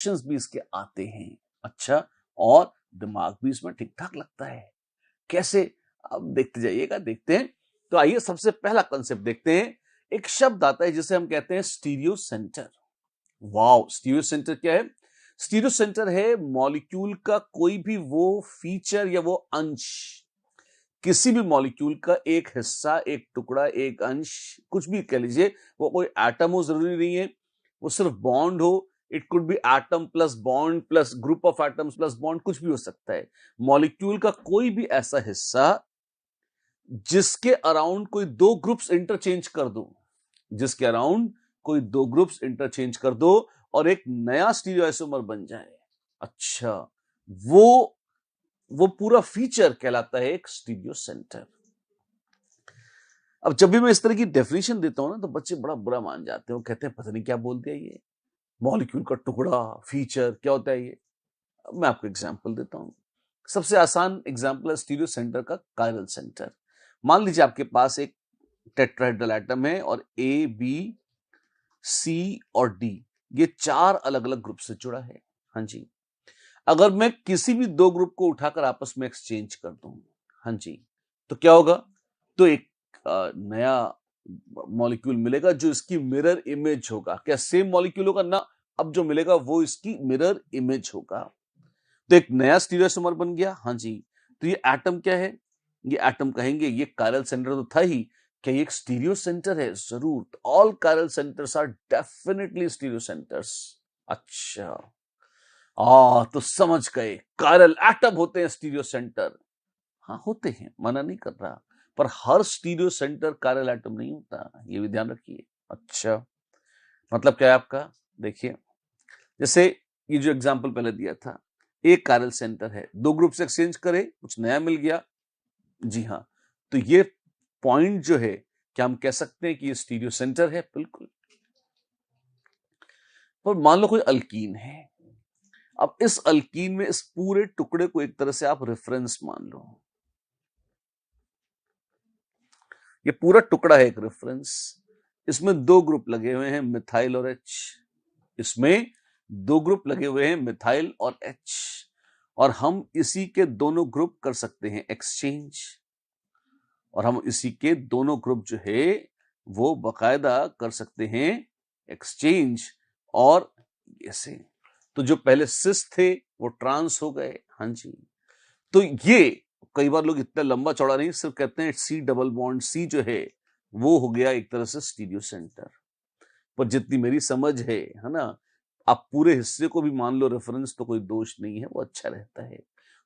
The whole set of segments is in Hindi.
भी इसके आते हैं। अच्छा, और दिमाग भी इसमें ठीक ठाक लगता है। कैसे? अब देखते जाइएगा, देखते हैं। तो आइए सबसे पहला कंसेप्ट देखते हैं। एक शब्द आता है जिसे हम कहते हैं stereo centre. Wow, stereo centre क्या है? स्टीरियो सेंटर है मॉलिक्यूल का कोई भी वो फीचर या वो अंश, किसी भी मॉलिक्यूल का एक हिस्सा, एक टुकड़ा, एक अंश, कुछ भी कह लीजिए। वो कोई एटम हो जरूरी नहीं है, वो सिर्फ बॉन्ड हो। It could be atom plus bond plus group of atoms plus bond, कुछ भी हो सकता है। मॉलिक्यूल का कोई भी ऐसा हिस्सा जिसके अराउंड कोई दो ग्रुप्स इंटरचेंज कर दो, जिसके अराउंड कोई दो ग्रुप्स इंटरचेंज कर दो और एक नया स्टीरियोआइसोमर बन जाए। अच्छा, वो पूरा फीचर कहलाता है एक स्टीरियो सेंटर। अब जब भी मैं इस तरह की डेफिनेशन देता हूं ना, तो बच्चे बड़ा बुरा मान जाते हैं। वो कहते हैं पता नहीं क्या बोल दिया ये, मॉलिक्यूल का टुकड़ा, फीचर, क्या होता है ये। अब मैं आपको एग्जांपल देता हूं। सबसे आसान एग्जांपल है स्टीरियो सेंटर का कायरल सेंटर। मान लीजिए आपके पास एक टेट्राहेड्रल एटम है और ए, बी, सी और डी, ये चार अलग अलग ग्रुप से जुड़ा है। हाँ जी, अगर मैं किसी भी दो ग्रुप को उठाकर आपस में एक्सचेंज कर दूं, हाँ जी, तो क्या होगा? तो एक नया मॉलिक्यूल मिलेगा जो इसकी मिरर इमेज होगा। क्या सेम मॉलिक्यूल होगा ना? अब जो मिलेगा वो इसकी मिरर इमेज होगा। तो एक नया स्टीरियोसोमर बन गया। हाँ जी, तो ये एटम क्या है? ये एटम कहेंगे, ये कायरल सेंटर तो था ही। क्या ये एक स्टीरियो सेंटर है? जरूर, all chiral centres are definitely stereo centres. अच्छा, तो समझ गए, कायरल एटम होते हैं स्टीरियो सेंटर। हाँ होते हैं, मना नहीं कर रहा, पर हर स्टीरियो सेंटर कायरल एटम नहीं होता, ये भी ध्यान रखिए। अच्छा, मतलब क्या है आपका? देखिए, जैसे ये जो एग्जांपल पहले दिया था, एक कायरल सेंटर है, दो ग्रुप से एक्सचेंज करे, कुछ नया मिल गया। जी हाँ, तो ये पॉइंट जो है, क्या हम कह सकते हैं कि ये स्टीरियो सेंटर है? बिल्कुल। पर मान लो कोई अल्कीन है। अब इस अल्कीन में इस पूरे टुकड़े को एक तरह से आप रेफरेंस मान लो। ये पूरा टुकड़ा है एक रेफरेंस। इसमें दो ग्रुप लगे हुए हैं, मिथाइल और एच। इसमें दो ग्रुप लगे हुए हैं, मिथाइल और एच, और हम इसी के दोनों ग्रुप कर सकते हैं एक्सचेंज। और हम इसी के दोनों ग्रुप जो है वो बकायदा कर सकते हैं एक्सचेंज। और ऐसे तो जो पहले सिस थे वो ट्रांस हो गए। हाँ जी, तो ये कई बार लोग इतना लंबा चौड़ा नहीं, सिर्फ कहते हैं सी डबल बॉन्ड सी जो है वो हो गया एक तरह से स्टीरियो सेंटर। पर जितनी मेरी समझ है ना, आप पूरे हिस्से को भी मान लो रेफरेंस तो कोई दोष नहीं है, वो अच्छा रहता है।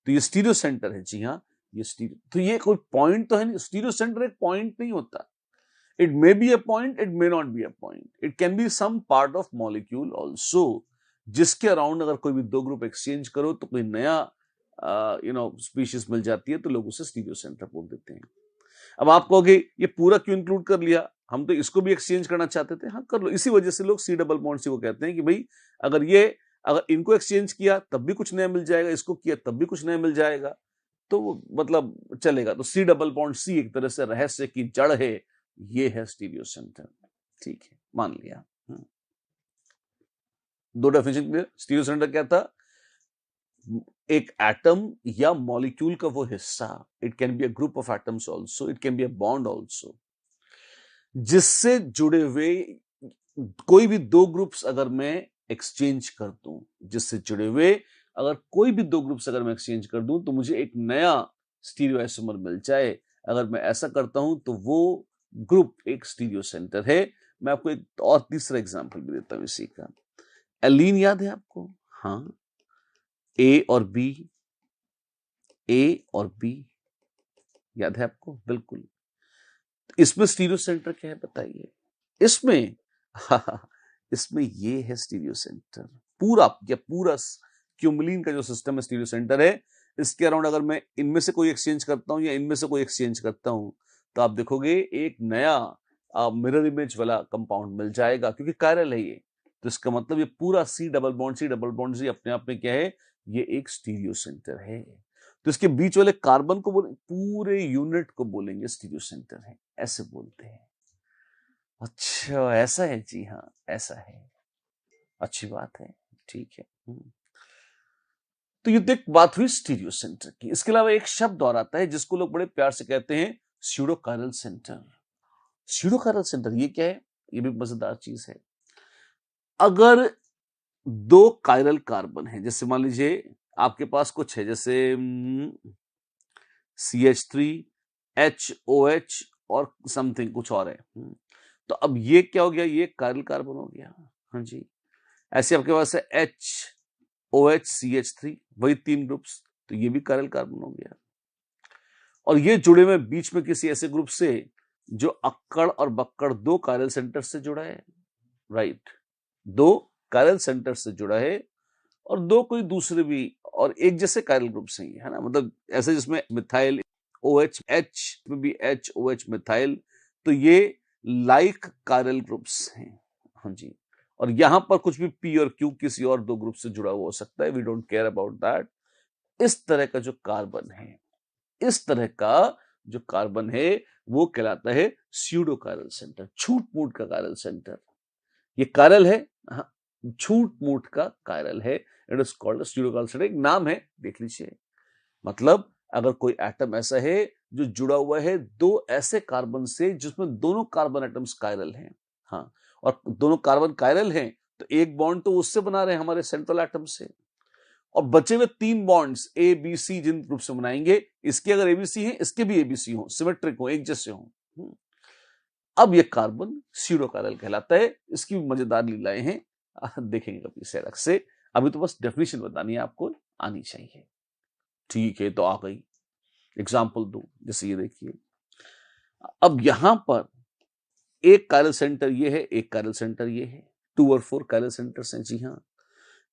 तो ये स्टीरियो सेंटर है। जी हाँ, ये स्टीरियो, तो ये कोई पॉइंट तो है नहीं। स्टीरियो सेंटर एक पॉइंट नहीं होता। It may be a point, it may not be a point, it can be some part of molecule also, जिसके अराउंड अगर कोई भी दो ग्रुप एक्सचेंज करो तो कोई नया स्पीशीज मिल जाती है, तो लोग उसे स्टीरियो सेंटर बोल देते हैं। अब आप कहोगे ये पूरा क्यों इंक्लूड कर लिया, हम तो इसको भी एक्सचेंज करना चाहते थे। हाँ कर लो, इसी वजह से लोग सी डबल बॉन्ड सी को कहते हैं कि भाई अगर इनको एक्सचेंज किया तब भी कुछ नया मिल जाएगा, इसको किया तब भी कुछ नया मिल जाएगा, तो मतलब चलेगा। तो सी डबल बॉन्ड सी एक तरह से रहस्य की जड़ है, ये है स्टीरियो सेंटर। ठीक है, मान लिया। दो डेफिनेशन क्लियर। स्टीरियो सेंटर क्या था? एक एटम या मॉलिक्यूल का वो हिस्सा, it can be a group of atoms also, it can be a bond also, जिससे जुड़े हुए कोई भी दो ग्रुप्स अगर मैं एक्सचेंज कर दूं, जिससे जुड़े हुए अगर कोई भी दो ग्रुप्स अगर मैं एक्सचेंज कर दूं, तो मुझे एक नया स्टीरियोआइसोमर मिल जाए। अगर मैं ऐसा करता हूं तो वो ग्रुप एक स्टीरियो सेंटर है। मैं आपको एक और तीसरा एग्जांपल भी देता हूं इसी का। एलीन याद है आपको? हाँ, ए और बी, ए और बी याद है आपको? बिल्कुल। इसमें स्टीरियो सेंटर क्या है बताइए? इसमें इसमें ये है स्टीरियो सेंटर। पूरा क्यूमुलिन का जो सिस्टम है स्टीरियो सेंटर है। इसके अराउंड अगर मैं इनमें से कोई एक्सचेंज करता हूं या इनमें से कोई एक्सचेंज करता हूं, तो आप देखोगे एक नया मिरर इमेज वाला कंपाउंड मिल जाएगा, क्योंकि कायरल है ये। तो इसका मतलब ये पूरा सी डबल बॉन्ड सी अपने आप में क्या है? ये एक स्टीरियो सेंटर है। तो इसके बीच वाले कार्बन को पूरे यूनिट को बोलेंगे स्टीरियो सेंटर है, ऐसे बोलते हैं। अच्छा, ऐसा है? जी हाँ, ऐसा है। अच्छी बात है, ठीक है। तो ये तो एक बात हुई स्टीरियो सेंटर की। इसके अलावा एक शब्द और आता है जिसको लोग बड़े प्यार से कहते हैं pseudo chiral centre. Pseudo chiral centre ये क्या है? ये भी मजेदार चीज है। अगर दो कायरल कार्बन है, जैसे मान लीजिए आपके पास कुछ है, जैसे CH3 HOH और समथिंग कुछ और है, तो अब ये क्या हो गया? ये कायरल कार्बन हो गया। हाँ जी। ऐसे आपके पास है HOH CH3, वही 3 ग्रुप्स, तो ये भी कायरल कार्बन हो गया। और ये जुड़े हुए बीच में किसी ऐसे ग्रुप से जो अक्कड़ और बक्कड़ दो कायरल सेंटर से जुड़ा है। राइट, दो कायरल सेंटर से जुड़ा है और दो कोई दूसरे भी और एक जैसे कायरल ग्रुप से ही है ना, मतलब ऐसे जिसमें मिथाइल OH H में भी HOH मिथाइल, तो ये लाइक कायरल ग्रुप्स हैं। हाँ जी। और यहां पर कुछ भी P और Q किसी और दो ग्रुप से जुड़ा हुआ हो सकता है, we don't care about that. इस तरह का जो कार्बन है, इस तरह का जो कार्बन है वो कहलाता है स्यूडो कायरल सेंटर, छूट मूट का कायरल सेंटर। ये कायरल है, हाँ, छूट मूट का कायरल है, it is called pseudo chiral centre. एक नाम है, देख लीजिए। मतलब अगर कोई एटम ऐसा है जो जुड़ा हुआ है दो ऐसे कार्बन से जिसमें दोनों कार्बन एटम्स कायरल हैं, हाँ, और दोनों कार्बन कायरल हैं, तो एक बॉन्ड तो उससे बना रहे हैं हमारे सेंट्रल एटम से, और बचे हुए 3 बॉन्ड्स ए बी सी जिन ग्रुप से बनाएंगे, इसके अगर एबीसी हैं, इसके भी एबीसी हो, सिमेट्रिक हो, एक जैसे हो। अब ये कार्बन स्यूडो कायरल कहलाता है। इसकी भी मजेदार लीलाएं हैं, देखेंगे कभी इसे अलग से। अभी तो बस डेफिनेशन बतानी है, आपको आनी चाहिए। ठीक है, तो आ गई। एग्जाम्पल दो, जैसे ये देखिए। अब यहां पर एक कायरल सेंटर ये है, एक कायरल सेंटर ये है, 2 और 4 कायरल सेंटर्स हैं। जी हाँ,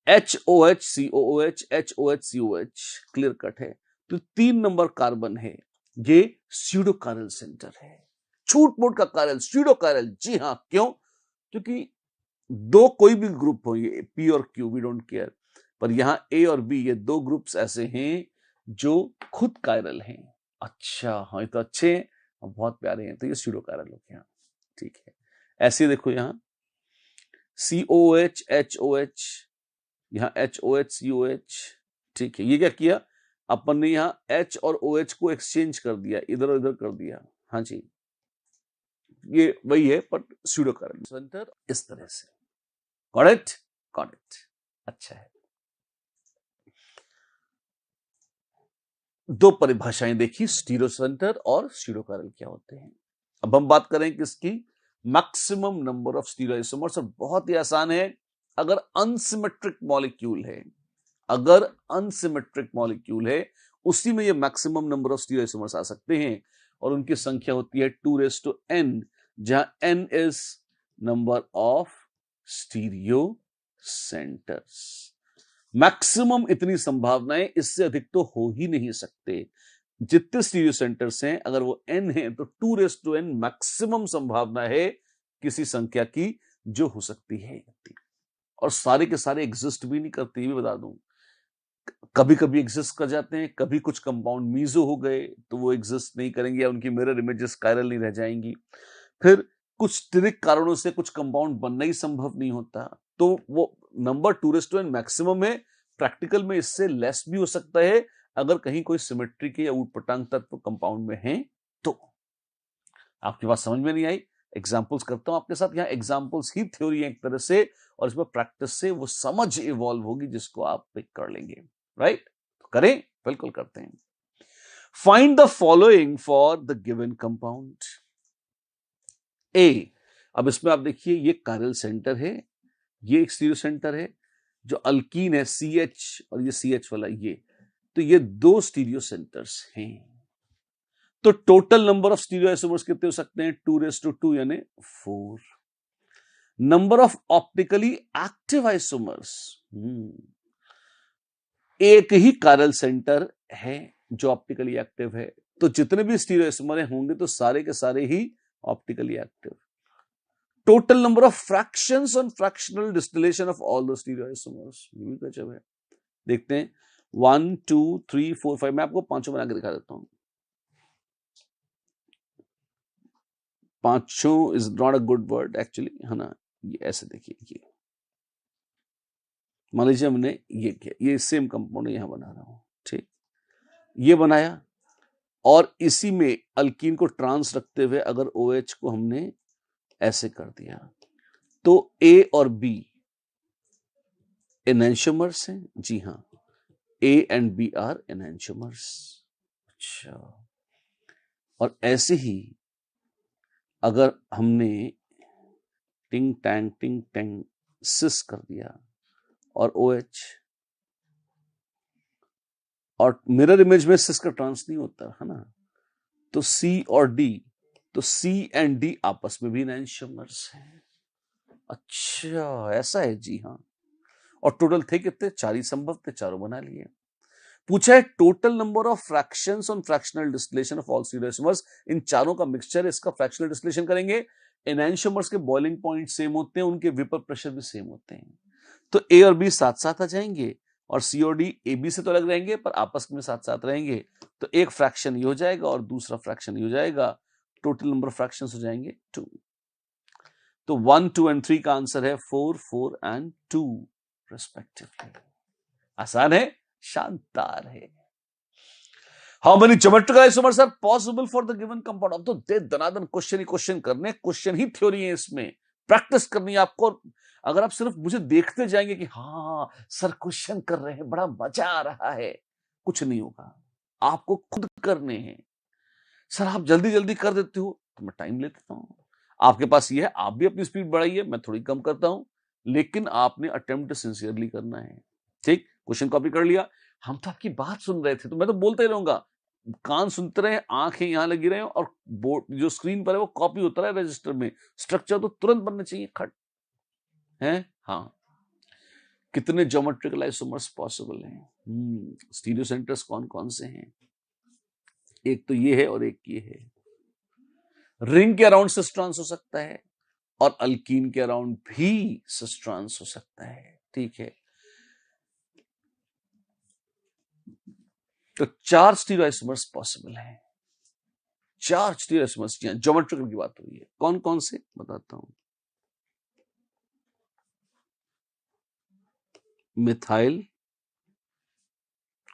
HOH COOH HOH COH clear cut है। तो 3 नंबर कार्बन है, ये स्यूडो कायरल सेंटर है, छूट मूट का कायरल, स्यूडो कायरल। जी हाँ, क्यों? क्योंकि दो कोई भी ग्रुप हो, ये P और Q, वी डोंट केयर, पर यहां A और B ये दो ग्रुप्स ऐसे हैं जो खुद कायरल हैं। अच्छा, हाँ, ये तो अच्छे हैं और बहुत प्यारे हैं, तो ये स्यूडो कायरल हो गया। ठीक है, ऐसे देखो यहां COH HOH, यहाँ HOH COH। ठीक है, ये क्या किया अपन ने? यहाँ H और OH को एक्सचेंज कर दिया, इधर उधर कर दिया। हाँ जी, ये वही है, बट स्यूडो कायरल सेंटर इस तरह से। Got it? Got it. अच्छा है। दो परिभाषाएं देखी, स्टीरियो सेंटर और स्यूडो कायरल क्या होते हैं। अब हम बात करें किसकी? Maximum number of stereoisomers. और बहुत ही आसान है, अगर अनसिमेट्रिक मॉलिक्यूल है, अगर अनसिमेट्रिक मॉलिक्यूल है, उसी में ये मैक्सिमम नंबर ऑफ स्टीरियोइसोमर्स आ सकते हैं, और उनकी संख्या होती है 2n, जहां n is number of stereo centres. Maximum इतनी संभावनाएं, इससे अधिक तो हो ही नहीं सकते। जितने स्टीरियो सेंटर्स हैं, अगर वो n है, तो 2n मैक्सिमम संभावना है किसी संख्या की जो हो सकती है। और सारे के सारे एग्जिस्ट भी नहीं करते, ये भी बता दूं। कभी कभी एग्जिस्ट कर जाते हैं, कभी कुछ कंपाउंड मीजो हो गए तो वो एग्जिस्ट नहीं करेंगे, या उनकी मिरर इमेजेस कायरल नहीं रह जाएंगी। फिर कुछ स्टेरिक कारणों से कुछ कंपाउंड बनना ही संभव नहीं होता, तो वो नंबर 2n मैक्सिमम है। प्रैक्टिकल में इससे लेस भी हो सकता है, अगर कहीं कोई सिमेट्री के या ऊटपटांग तत्व कंपाउंड में है तो। आपकी बात समझ में नहीं आई? एग्जाम्पल्स करता हूं आपके साथ। यहाँ एग्जाम्पल्स ही थ्योरी है एक तरह से, और इसमें प्रैक्टिस से वो समझ इवॉल्व होगी जिसको आप पिक कर लेंगे। राइट? तो करें, बिल्कुल करते हैं। Find the following for the given compound A. अब इसमें आप देखिए, ये कायरल सेंटर है, ये एक स्टीरियो सेंटर है। जो अल्कीन है CH और ये CH वाला, ये तो ये दो स्टीरियो सेंटर्स हैं। तो total number of stereo isomers कितने हो सकते हैं? 2 यानी 4। Number of optically active isomers, एक ही कायरल सेंटर है जो ऑप्टिकली एक्टिव है, तो जितने भी स्टीरियो आइसोमर होंगे तो सारे के सारे ही optically active. Total number of fractions on fractional distillation of all the stereo isomers, ये भी गजब है। देखते हैं, 1 2 3 4 5, मैं आपको पांचों बना के दिखा देता हूं। पांचों is not a good word actually, है ना। ये ऐसे देखिए, ये मान लीजिए हमने ये किया, ये सेम कंपाउंड यहां बना रहा हूं, ठीक, ये बनाया और इसी में अल्कीन को ट्रांस रखते हुए अगर OH को हमने ऐसे कर दिया तो A और B एनैंशियोमर्स हैं। जी हां, A एंड B आर एनैंशियोमर्स। अच्छा, और ऐसे ही अगर हमने टिंग टैंग सिस कर दिया और OH, और मिरर इमेज में सिस का ट्रांस नहीं होता है ना, तो C और D, तो C एंड D आपस में भी एनैंशियोमर्स हैं। अच्छा, ऐसा है। जी हाँ, और टोटल थे कितने? 4 ही संभव थे, चारों बना लिए। पूछा है total number of fractions on fractional distillation of all stereoisomers. इन चारों का मिक्सचर, इसका फ्रैक्शनल डिस्टिलेशन करेंगे। एनैंशियोमर्स के बॉइलिंग पॉइंट सेम होते हैं, उनके वेपर प्रेशर भी सेम होते हैं, तो A और B साथ साथ आ जाएंगे और C और D A B से तो अलग रहेंगे पर आपस में साथ साथ रहेंगे, तो एक फ्रैक्शन ये हो जाएगा और दूसरा फ्रैक्शन ये हो जाएगा। टोटल नंबर ऑफ फ्रैक्शंस हो जाएंगे 2। तो 1, 2 एंड 3 का आंसर है 4, 4 एंड 2 रेस्पेक्टिवली। आसान है, शानदार है। How many geometrical isomers are possible for the given compound? अब तो दे दनादन क्वेश्चन ही क्वेश्चन करने, क्वेश्चन ही थ्योरी है, इसमें प्रैक्टिस करनी है आपको। अगर आप सिर्फ मुझे देखते जाएंगे कि हाँ सर क्वेश्चन कर रहे हैं, बड़ा मजा आ रहा है, कुछ नहीं होगा। आपको खुद करने हैं। सर आप जल्दी जल्दी कर देते हो तो मैं टाइम ले लेता हूं। आपके पास ये है, आप भी अपनी स्पीड बढ़ाइए, मैं थोड़ी कम करता हूं, लेकिन आपने अटेम्प्ट सिंसियरली करना है। ठीक, क्वेश्चन कॉपी कर लिया। हम तो आपकी बात सुन रहे थे तो मैं तो बोलते ही रहूंगा, कान सुनते रहे, आंखें यहां लगी रहे और बोर्ड जो स्क्रीन पर है वो कॉपी होता रहे रजिस्टर में। स्ट्रक्चर तो तुरंत बनना चाहिए, खट है। हाँ, कितने ज्योमेट्रिकल आइसोमर्स पॉसिबल हैं? स्टीरियो सेंटर्स कौन कौन से हैं? एक तो ये है और एक ये है। रिंग के अराउंड सिस ट्रांस हो सकता है और अल्कीन के अराउंड भी सिस ट्रांस हो सकता है। ठीक है, तो 4 स्टीरियोआइसोमर्स पॉसिबल हैं। 4 स्टीरियोआइसोमर्स ज्योमेट्रिकल की बात हो रही है। कौन कौन से बताता हूं। मिथाइल,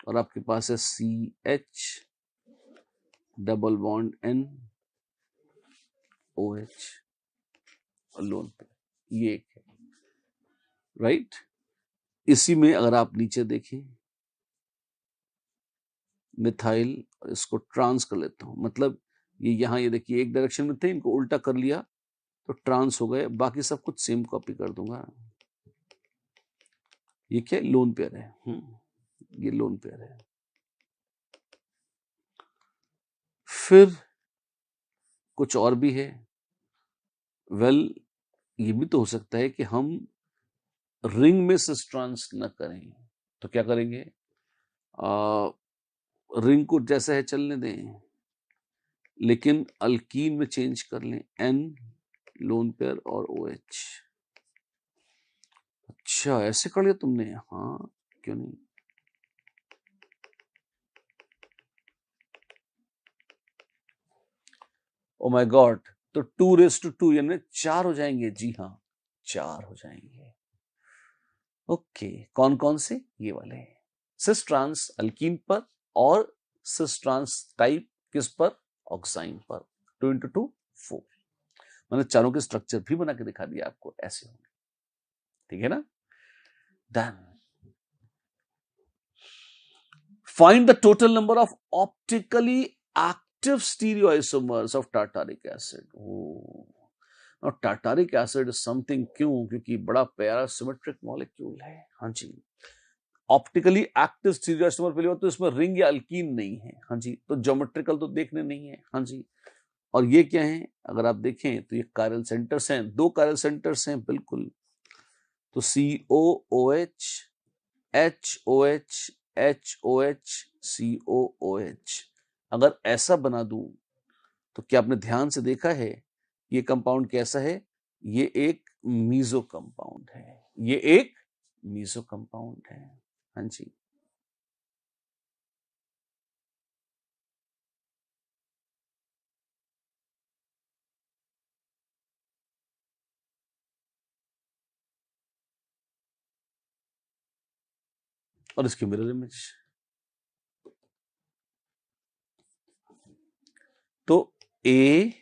और आपके पास है CH double bond N OH और लोन पे, ये एक है, राइट। इसी में अगर आप नीचे देखें मिथाइल, और इसको ट्रांस कर लेता हूं, मतलब ये यहां, ये देखिए एक डायरेक्शन में थे, इनको उल्टा कर लिया तो ट्रांस हो गए, बाकी सब कुछ सेम कॉपी कर दूंगा। ये क्या लोन पेयर है? ये लोन पेयर है। फिर कुछ और भी है। वेल, ये भी तो हो सकता है कि हम रिंग में सिस ट्रांस न करें, तो क्या करेंगे? रिंग को जैसा है चलने दें, लेकिन अल्कीन में चेंज कर लें, N लोन पेयर और OH। अच्छा, ऐसे कर लिया तुमने? हाँ, क्यों नहीं। ओ माय गॉड, तो 2:2 यानी 4 हो जाएंगे। जी हाँ, 4 हो जाएंगे। ओके, कौन कौन से? ये वाले सिस ट्रांस अल्कीन पर और सिस ट्रांस टाइप किस पर? ऑक्साइन पर। 2 × 2 4। मैंने चारों के स्ट्रक्चर भी बना के दिखा दिया आपको, ऐसे होंगे। ठीक है ना? Done. Find the total number of optically active stereoisomers of tartaric acid. और टार्टारिक एसिड समथिंग, क्यों? क्योंकि बड़ा प्यारा सिमेट्रिक मॉलिक्यूल है। हाँ जी, ऑप्टिकली एक्टिव स्टीरियोआइसोमर, पहली बात तो इसमें रिंग या अल्कीन नहीं है। हाँ जी, तो ज्योमेट्रिकल तो देखने नहीं है। हाँ जी, और ये क्या है? अगर आप देखें तो ये कायरल सेंटर्स हैं, 2 कायरल सेंटर्स हैं बिल्कुल। तो COOH HOH HOH COOH। अगर ऐसा बना दूं तो क्या आपने ध्यान से देखा है ये कंपाउंड कैसा है? ये एक मीजो कंपाउंड है। ये एक मीजो कंपाउंड है। हाँ जी। और इसकी मिरर इमेज। तो ए,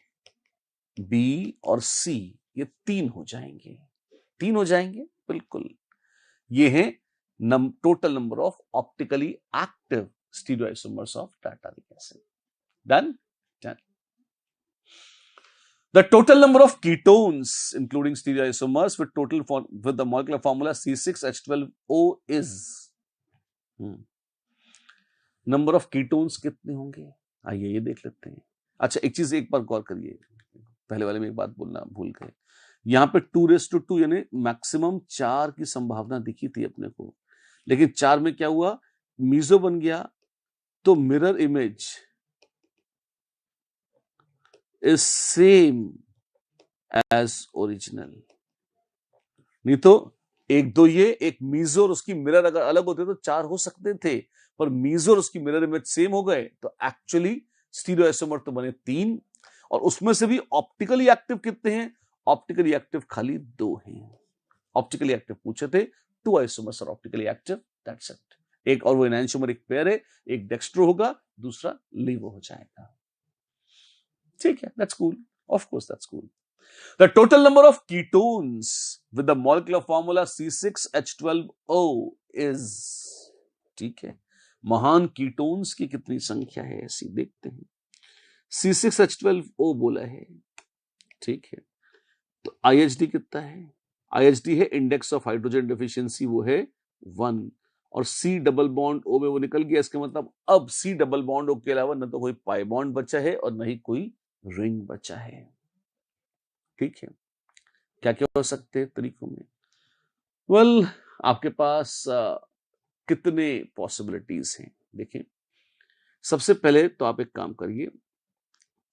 बी और सी ये तीन हो जाएंगे, तीन हो जाएंगे बिल्कुल। ये है total number of optically active stereoisomers of tartaric acid. Done done. The total number of ketones, including stereoisomers, with the molecular formula C6H12O is number of ketones कितने होंगे, आइए ये देख लेते हैं। अच्छा एक चीज एक बार गौर करिए, पहले वाले में एक बात बोलना भूल गए। यहां पे 2:2 यानी मैक्सिमम 4 की संभावना दिखी थी अपने को, लेकिन 4 में क्या हुआ, मीजो बन गया, तो mirror image is same as original. नहीं तो एक दो ये एक मीजो और उसकी मिरर अगर अलग होते तो 4 हो सकते थे, पर मीजो और उसकी मिरर इमेज सेम हो गए, तो एक्चुअली स्टीरियोआइसोमर तो बने 3, और उसमें से भी ऑप्टिकली एक्टिव कितने हैं, ऑप्टिकली एक्टिव खाली 2 हैं। ऑप्टिकली एक्टिव पूछे थे, 2 isomers are optically active, that's it. एक और वो एनांशियोमरिक पेयर है, एक डेक्स्ट्रो होगा, दूसरा लीवो हो जाएगा। ठीक है, that's cool, of course that's cool. The total number of ketones with the molecular formula C6H12O is, ठीक है, महान कीटोन्स की कितनी संख्या है ऐसी देखते हैं। C6H12O बोला है, ठीक है, तो IHD कितना है, IHD है इंडेक्स ऑफ हाइड्रोजन डेफिशिएंसी, वो है 1, और C डबल बॉन्ड O में वो निकल गया, इसका मतलब अब C डबल बॉन्ड O के अलावा न तो कोई पाई बॉन्ड बचा है और न ही कोई रिंग बचा है। ठीक है, क्या क्या हो सकते हैं तरीकों में, वेल आपके पास कितने पॉसिबिलिटीज हैं, देखिए सबसे पहले तो आप एक काम करिए,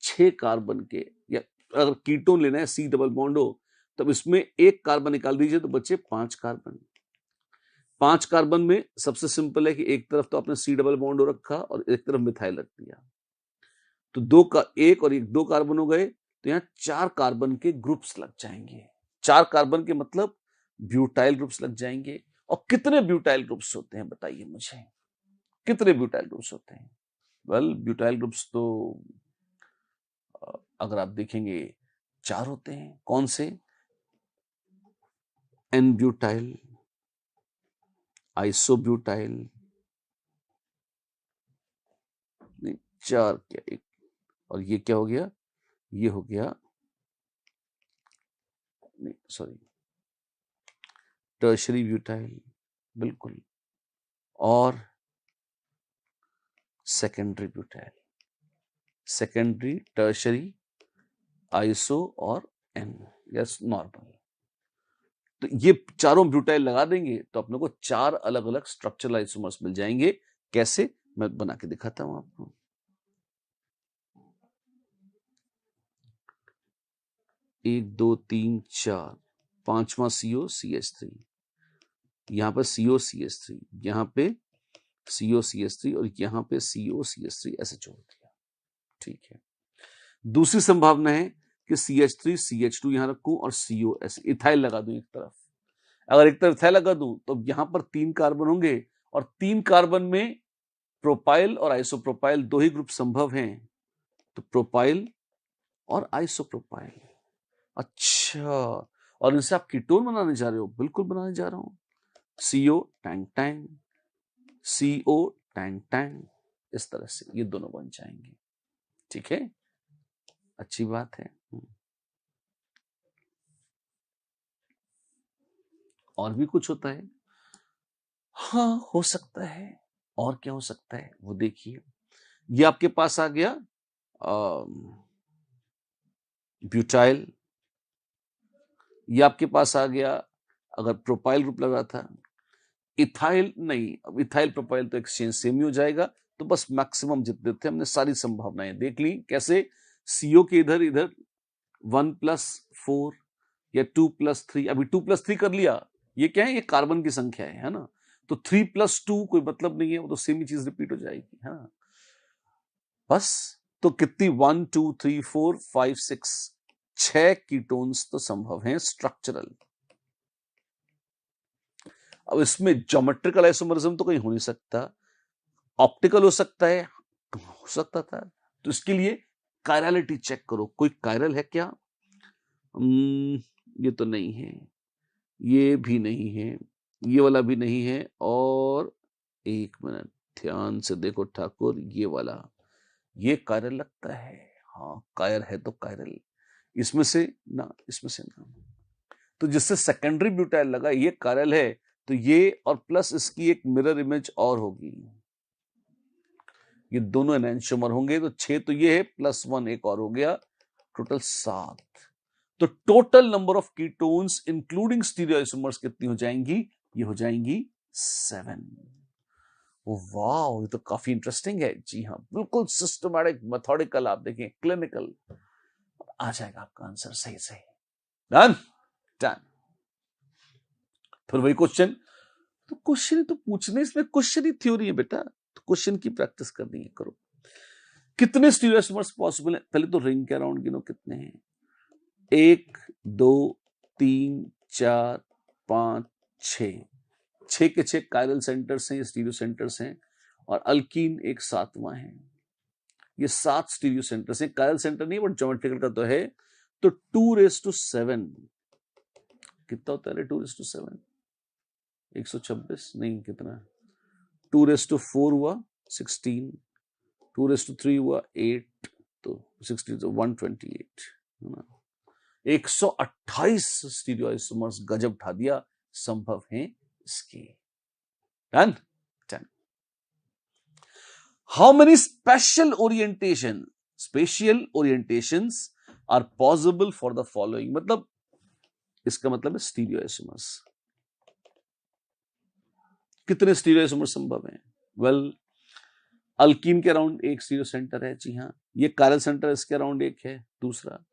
6 कार्बन के, या अगर कीटोन लेना है C डबल बॉन्ड हो, तब इसमें एक कार्बन निकाल दीजिए तो बचे 5 कार्बन। 5 कार्बन में सबसे सिंपल है कि एक तरफ तो आपने C डबल बॉन्ड रखा और एक तरफ मिथाइल रख दिया, तो एक और एक 2 कार्बन हो गए, तो यहाँ 4 कार्बन के ग्रुप्स लग जाएंगे। 4 कार्बन के मतलब ब्यूटाइल ग्रुप्स लग जाएंगे। और कितने ब्यूटाइल ग्रुप्स होते हैं बताइए मुझे, कितने ब्यूटाइल ग्रुप्स होते हैं? वेल ब्यूटाइल ग्रुप्स तो अगर आप देखेंगे 4 होते हैं। कौन से? एन ब्यूटाइल, आइसोब्यूटाइल, नहीं 4 क्या, एक और ये क्या हो गया, ये हो गया, नहीं सॉरी, टर्शरी ब्यूटाइल, बिल्कुल, और secondary butyl, secondary, tertiary, iso और एन, यस नॉर्मल। तो ये चारों ब्यूटाइल लगा देंगे तो अपने को 4 अलग अलग स्ट्रक्चरल आइसोमर्स मिल जाएंगे। कैसे, मैं बना के दिखाता हूं आपको। 1 2 3 4, 5वां COCH3, यहां पर COCH3, यहां पे COCH3 और यहां पे COCH3 ऐसे जोड़ दिया। ठीक है, दूसरी संभावना है कि CH3 CH2 यहां रखूं और CO ऐसे इथाइल लगा दूं एक तरफ। अगर एक तरफ इथाइल लगा दूं तो यहां पर 3 कार्बन होंगे, और 3 कार्बन में प्रोपाइल और आइसोप्रोपाइल 2 ही ग्रुप संभव हैं, तो प्रोपाइल और आइसोप्रोपाइल। अच्छा, और इनसे आप कीटोन बनाने जा रहे हो? बिल्कुल बनाने जा रहा हूं। CO Tang Tang, CO Tang Tang, इस तरह से ये दोनों बन जाएंगे। ठीक है, अच्छी बात है। और भी कुछ होता है? हाँ हो सकता है, और क्या हो सकता है वो देखिए। ये आपके पास आ गया ब्यूटाइल, ये आपके पास आ गया, अगर प्रोपाइल ग्रुप लगा था, इथाइल नहीं, अब इथाइल प्रोपाइल तो एक्सचेंज सेम ही हो जाएगा। तो बस मैक्सिमम जितने थे हमने सारी संभावनाएं देख ली। कैसे? CO के इधर इधर 1+4 या 2+3, अभी 2+3 कर लिया, ये क्या है, ये कार्बन की संख्या है ना, तो 3+2 कोई मतलब नहीं है, वो तो सेम ही चीज रिपीट हो जाएगी, है ना। बस, तो कितनी 1 2 3 4 5 6 6 कीटोन्स तो संभव हैं स्ट्रक्चरल। अब इसमें ज्योमेट्रिकल आइसोमरिज्म तो कहीं हो नहीं सकता, ऑप्टिकल हो सकता है, हो सकता था। तो इसके लिए कायरलिटी चेक करो, कोई कायरल है क्या? ये तो नहीं है, ये भी नहीं है, ये वाला भी नहीं है, और एक मिनट ध्यान से देखो ठाकुर, ये वाला, ये कायरल लगता है। हाँ कायर है तो कायरल, इसमें से ना, इसमें से ना। तो जिससे सेकेंडरी ब्यूटाइल लगा ये कायरल है, तो ये और प्लस इसकी एक मिरर इमेज और होगी, ये दोनों एनेंशियोमर होंगे। तो 6 तो ये है, +1 एक और हो गया, टोटल 7। तो total number of ketones including stereoisomers कितनी हो जाएंगी? ये हो जाएंगी 7। वाह, ये तो काफी इंटरेस्टिंग है। जी हाँ, बिल्कुल सिस्टमैटिक, मेथोडिकल, आप देखें क्लिनिकल, आ जाएगा आपका आंसर सही सही। Done done. फिर वही क्वेश्चन, तो क्वेश्चन तो पूछने, इसमें क्वेश्चन ही थ्योरी है बेटा, तो क्वेश्चन की प्रैक्टिस करनी है, करो। कितने स्टीरियोआइसोमर्स पॉसिबल है? पहले तो रिंग के अराउंड गिनो कितने हैं। 1 2 3 4 5 6, 6 के 6 कायरल सेंटर्स हैं, स्टीरियो सेंटर्स हैं, और अल्कीन एक 7वां है। ये 7 स्टीरियो सेंटर्स हैं, कायरल सेंटर नहीं बट ज्योमेट्रिकल का तो है। तो 2⁻7 कितना होता है? 2⁻7 126 नहीं, कितना? 2⁻4 हुआ 16, 2⁻3 हुआ 8, तो 16 तो 128 है ना। 128 स्टीरियोआइसोमर्स, गजब उठा दिया, संभव है इसके। Done done. How many spatial orientations are possible for the following? मतलब इसका मतलब है स्टीरियोआइसोमर्स, कितने स्टीरियोआइसोमर्स संभव हैं? वेल, अल्कीन के अराउंड एक स्टीरियो सेंटर है, जी हाँ। ये कायरल सेंटर इसके अराउंड एक है, दूसरा।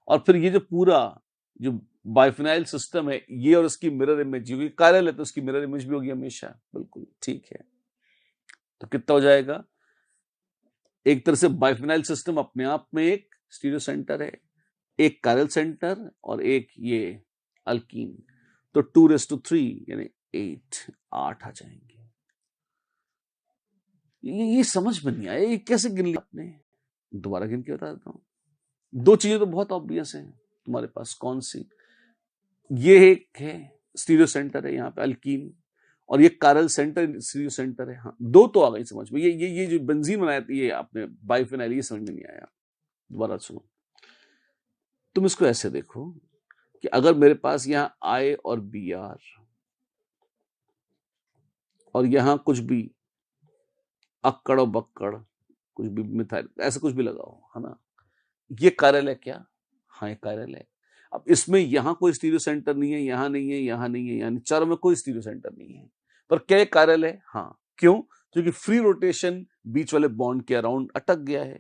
और फिर ये जो पूरा जो बाइफिनाइल सिस्टम है, ये और इसकी मिरर इमेज, क्योंकि कायरल है तो उसकी मिरर इमेज भी होगी हमेशा, बिल्कुल ठीक है। तो कितना हो जाएगा? एक तरह से बाइफिनाइल सिस्टम अपने आप में एक स्टीरियो सेंटर है, एक कायरल सेंटर और एक ये अल्कीन। तो 2⁻3 यानी 8 आ जाएंगे। ये समझ में नहीं आया, ये कैसे गिन लिया आपने? दोबारा गिन के बता देता हूं। 2 चीजें तो बहुत ऑब्वियस हैं तुम्हारे पास, कौन सी? ये एक है स्टीरियो सेंटर है यहाँ पे अल्कीन, और ये कायरल सेंटर स्टीरियो सेंटर है। हाँ, 2 तो आ गई समझ में। ये जो बेंजीन बनाया था, ये आपने बाइफिनाइल, ये समझ में नहीं आया। दोबारा सुनो, तुम इसको ऐसे देखो कि अगर मेरे पास यहाँ आई और BR और यहाँ कुछ भी अक्कड़ और बक्कड़, कुछ भी मिथाइल, ऐसा कुछ भी लगाओ, है ना, ये कायरल है क्या? हाँ, ये कायरल है। अब इसमें यहाँ कोई स्टीरियो सेंटर नहीं है, यहाँ नहीं है, यहाँ नहीं है, यानी चारों में कोई स्टीरियो सेंटर नहीं है, पर क्या ये कायरल है? हाँ। क्यों? क्योंकि फ्री रोटेशन बीच वाले बॉन्ड के अराउंड अटक गया है,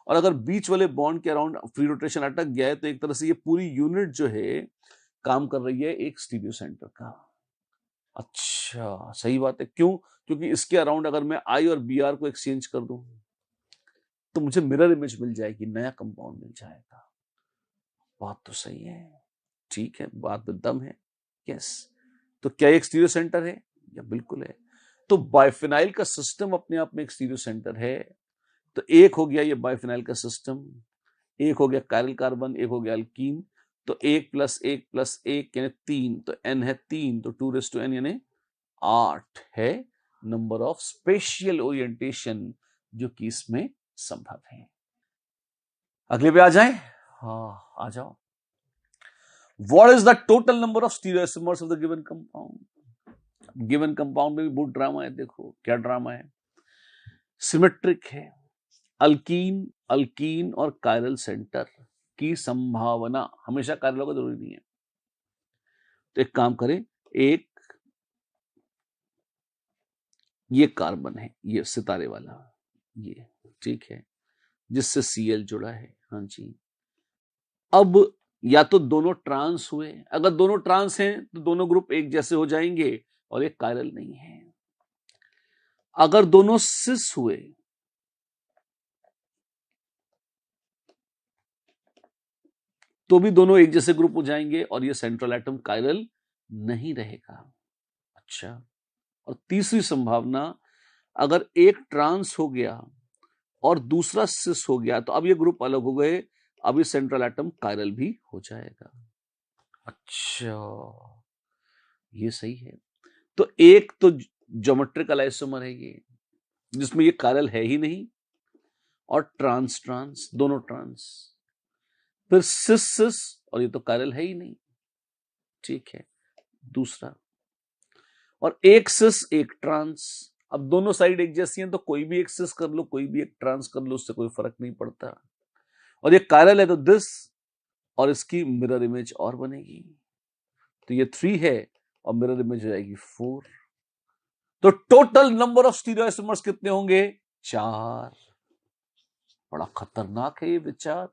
और अगर बीच वाले बॉन्ड के अराउंड फ्री रोटेशन अटक गया है, तो एक तरह से ये पूरी यूनिट जो है काम कर रही है एक स्टीरियो सेंटर का। अच्छा, सही बात है। क्यों? क्योंकि इसके अराउंड अगर मैं आई और BR को एक्सचेंज कर दूं, तो मुझे मिरर इमेज मिल जाएगी, नया कंपाउंड मिल जाएगा। बात तो सही है, ठीक है, बात में दम है। यस, तो क्या एक स्टीरियो सेंटर है? या बिल्कुल है। तो बाइफिनाइल का सिस्टम अपने आप में एक स्टीरियो सेंटर है। तो एक हो गया ये बाइफिनाइल का सिस्टम, एक हो गया कायरल कार्बन, एक हो गया अल्कीन। तो 1 + 1 + 1 यानी 3, तो n है 3, तो 2⁻n यानी 8 है नंबर ऑफ स्पेशियल ओरिएंटेशन जो कि इसमें संभव है। अगले पे आ जाए। हाँ, आ जाओ। What is the total number of stereoisomers of the given compound? Given compound में भी बहुत ड्रामा है, देखो क्या ड्रामा है। सिमेट्रिक है, अल्कीन, अल्कीन और कायरल सेंटर की संभावना, हमेशा कायरल होगा जरूरी नहीं है। तो एक काम करें, एक ये कार्बन है, ये सितारे वाला, ये ठीक है, जिससे Cl जुड़ा है। हाँ जी। अब या तो दोनों ट्रांस हुए, अगर दोनों ट्रांस हैं तो दोनों ग्रुप एक जैसे हो जाएंगे और एक कायरल नहीं है। अगर दोनों सिस हुए, तो भी दोनों एक जैसे ग्रुप हो जाएंगे और ये सेंट्रल एटम कायरल नहीं रहेगा। अच्छा, और तीसरी संभावना, अगर एक ट्रांस हो गया और दूसरा सिस हो गया तो अब ये ग्रुप अलग हो गए, अब ये सेंट्रल एटम कायरल भी हो जाएगा। अच्छा, ये सही है। तो एक तो ज्योमेट्रिकल आइसोमर है ये, जिसमें ये कायरल है ही नहीं, और ट्रांस ट्रांस, दोनों ट्रांस, फिर सिस सिस, और ये तो कायरल है ही नहीं। ठीक है, दूसरा, और एक सिस एक ट्रांस। अब दोनों साइड एक जैसी हैं तो कोई भी एक सिस कर लो, कोई भी एक ट्रांस कर लो, उससे कोई फर्क नहीं पड़ता। और ये कायरल है तो दिस, और इसकी मिरर इमेज और बनेगी, तो ये 3 है और मिरर इमेज हो जाएगी 4। तो टोटल नंबर ऑफ स्टीरियोआइसोमर्स कितने होंगे? 4। बड़ा खतरनाक है ये विचार,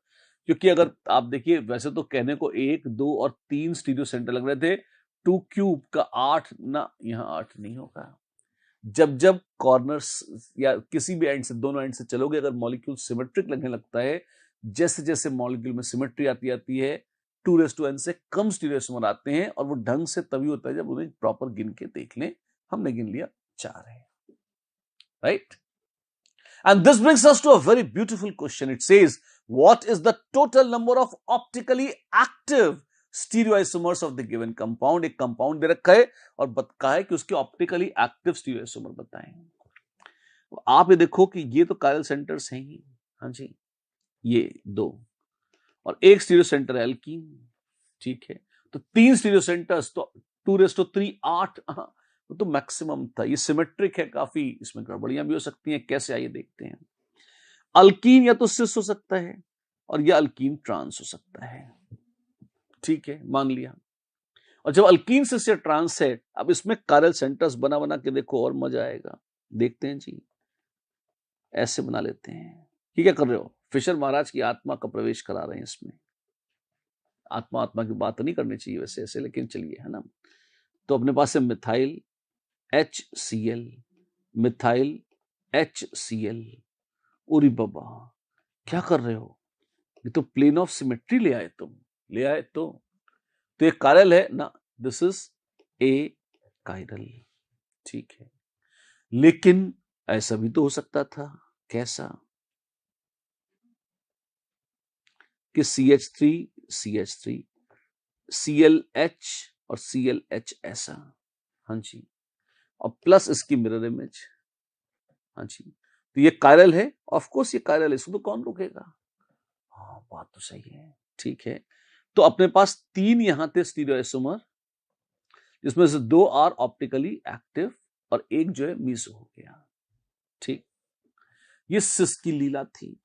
क्योंकि अगर आप देखिए, वैसे तो कहने को 1, 2 और 3 स्टीरियो सेंटर लग रहे थे, 2 क्यूब का 8 ना, यहां 8 नहीं होगा। जब जब कॉर्नर्स या किसी भी एंड से, दोनों एंड से चलोगे, अगर मॉलिक्यूल सिमेट्रिक लगने लगता है, जैसे जैसे मॉलिक्यूल में सिमेट्री आती है, 2n से कम स्टीरियोआइसोमर आते हैं, और वो ढंग से तभी होता है जब उन्हें प्रॉपर गिन के देख लें। हमने गिन लिया 4 है, right? And this brings us to a very beautiful question. It says, what is the total number of optically active stereoisomers of the given compound? एक कंपाउंड दे रखा है और कहा है कि उसके ऑप्टिकली एक्टिव स्टीरियोआइसोमर बताएं। आप ये देखो कि ये तो कायरल सेंटर्स हैं ही, हाँ जी, ये 2, और एक स्टीरियो सेंटर है एल्कीन। ठीक है, तो 3 स्टीरियो सेंटर्स, तो 2⁻3 8, तो मैक्सिमम था। ये सिमेट्रिक है काफी, इसमें गड़बड़ियां भी हो सकती हैं, कैसे आइए देखते हैं। अल्कीन या तो सिस हो सकता है, और यह अल्कीन ट्रांस हो सकता है। ठीक है, मान लिया। और जब अल्कीन सिस या ट्रांस है, अब इसमें कायरल सेंटर्स बना बना के देखो, और मजा आएगा। देखते हैं जी, ऐसे बना लेते हैं। ये क्या कर रहे हो? फिशर महाराज की आत्मा का प्रवेश करा रहे हैं इसमें। आत्मा की बात नहीं करनी चाहिए वैसे ऐसे, लेकिन चलिए, है ना। तो अपने पास है मिथाइल HCl, मिथाइल HCl। ओरी बाबा, क्या कर रहे हो? ये तो प्लेन ऑफ सिमेट्री ले आए तुम, ले आए तो ये कायरल है ना, दिस इज ए कायरल। ठीक है, लेकिन ऐसा भी तो हो सकता था। कैसा? कि CH3 CH3 ClH और ClH ऐसा, हाँ जी, और प्लस इसकी मिरर इमेज, हाँ जी, तो ये कायरल है। ऑफ कोर्स ये कायरल है, इसको तो कौन रोकेगा? हाँ, बात तो सही है। ठीक है, तो अपने पास 3 यहां थे स्टीरियोआइसोमर, जिसमें से 2 आर ऑप्टिकली एक्टिव और एक जो है मीसो हो गया। ठीक, ये सिस की लीला थी।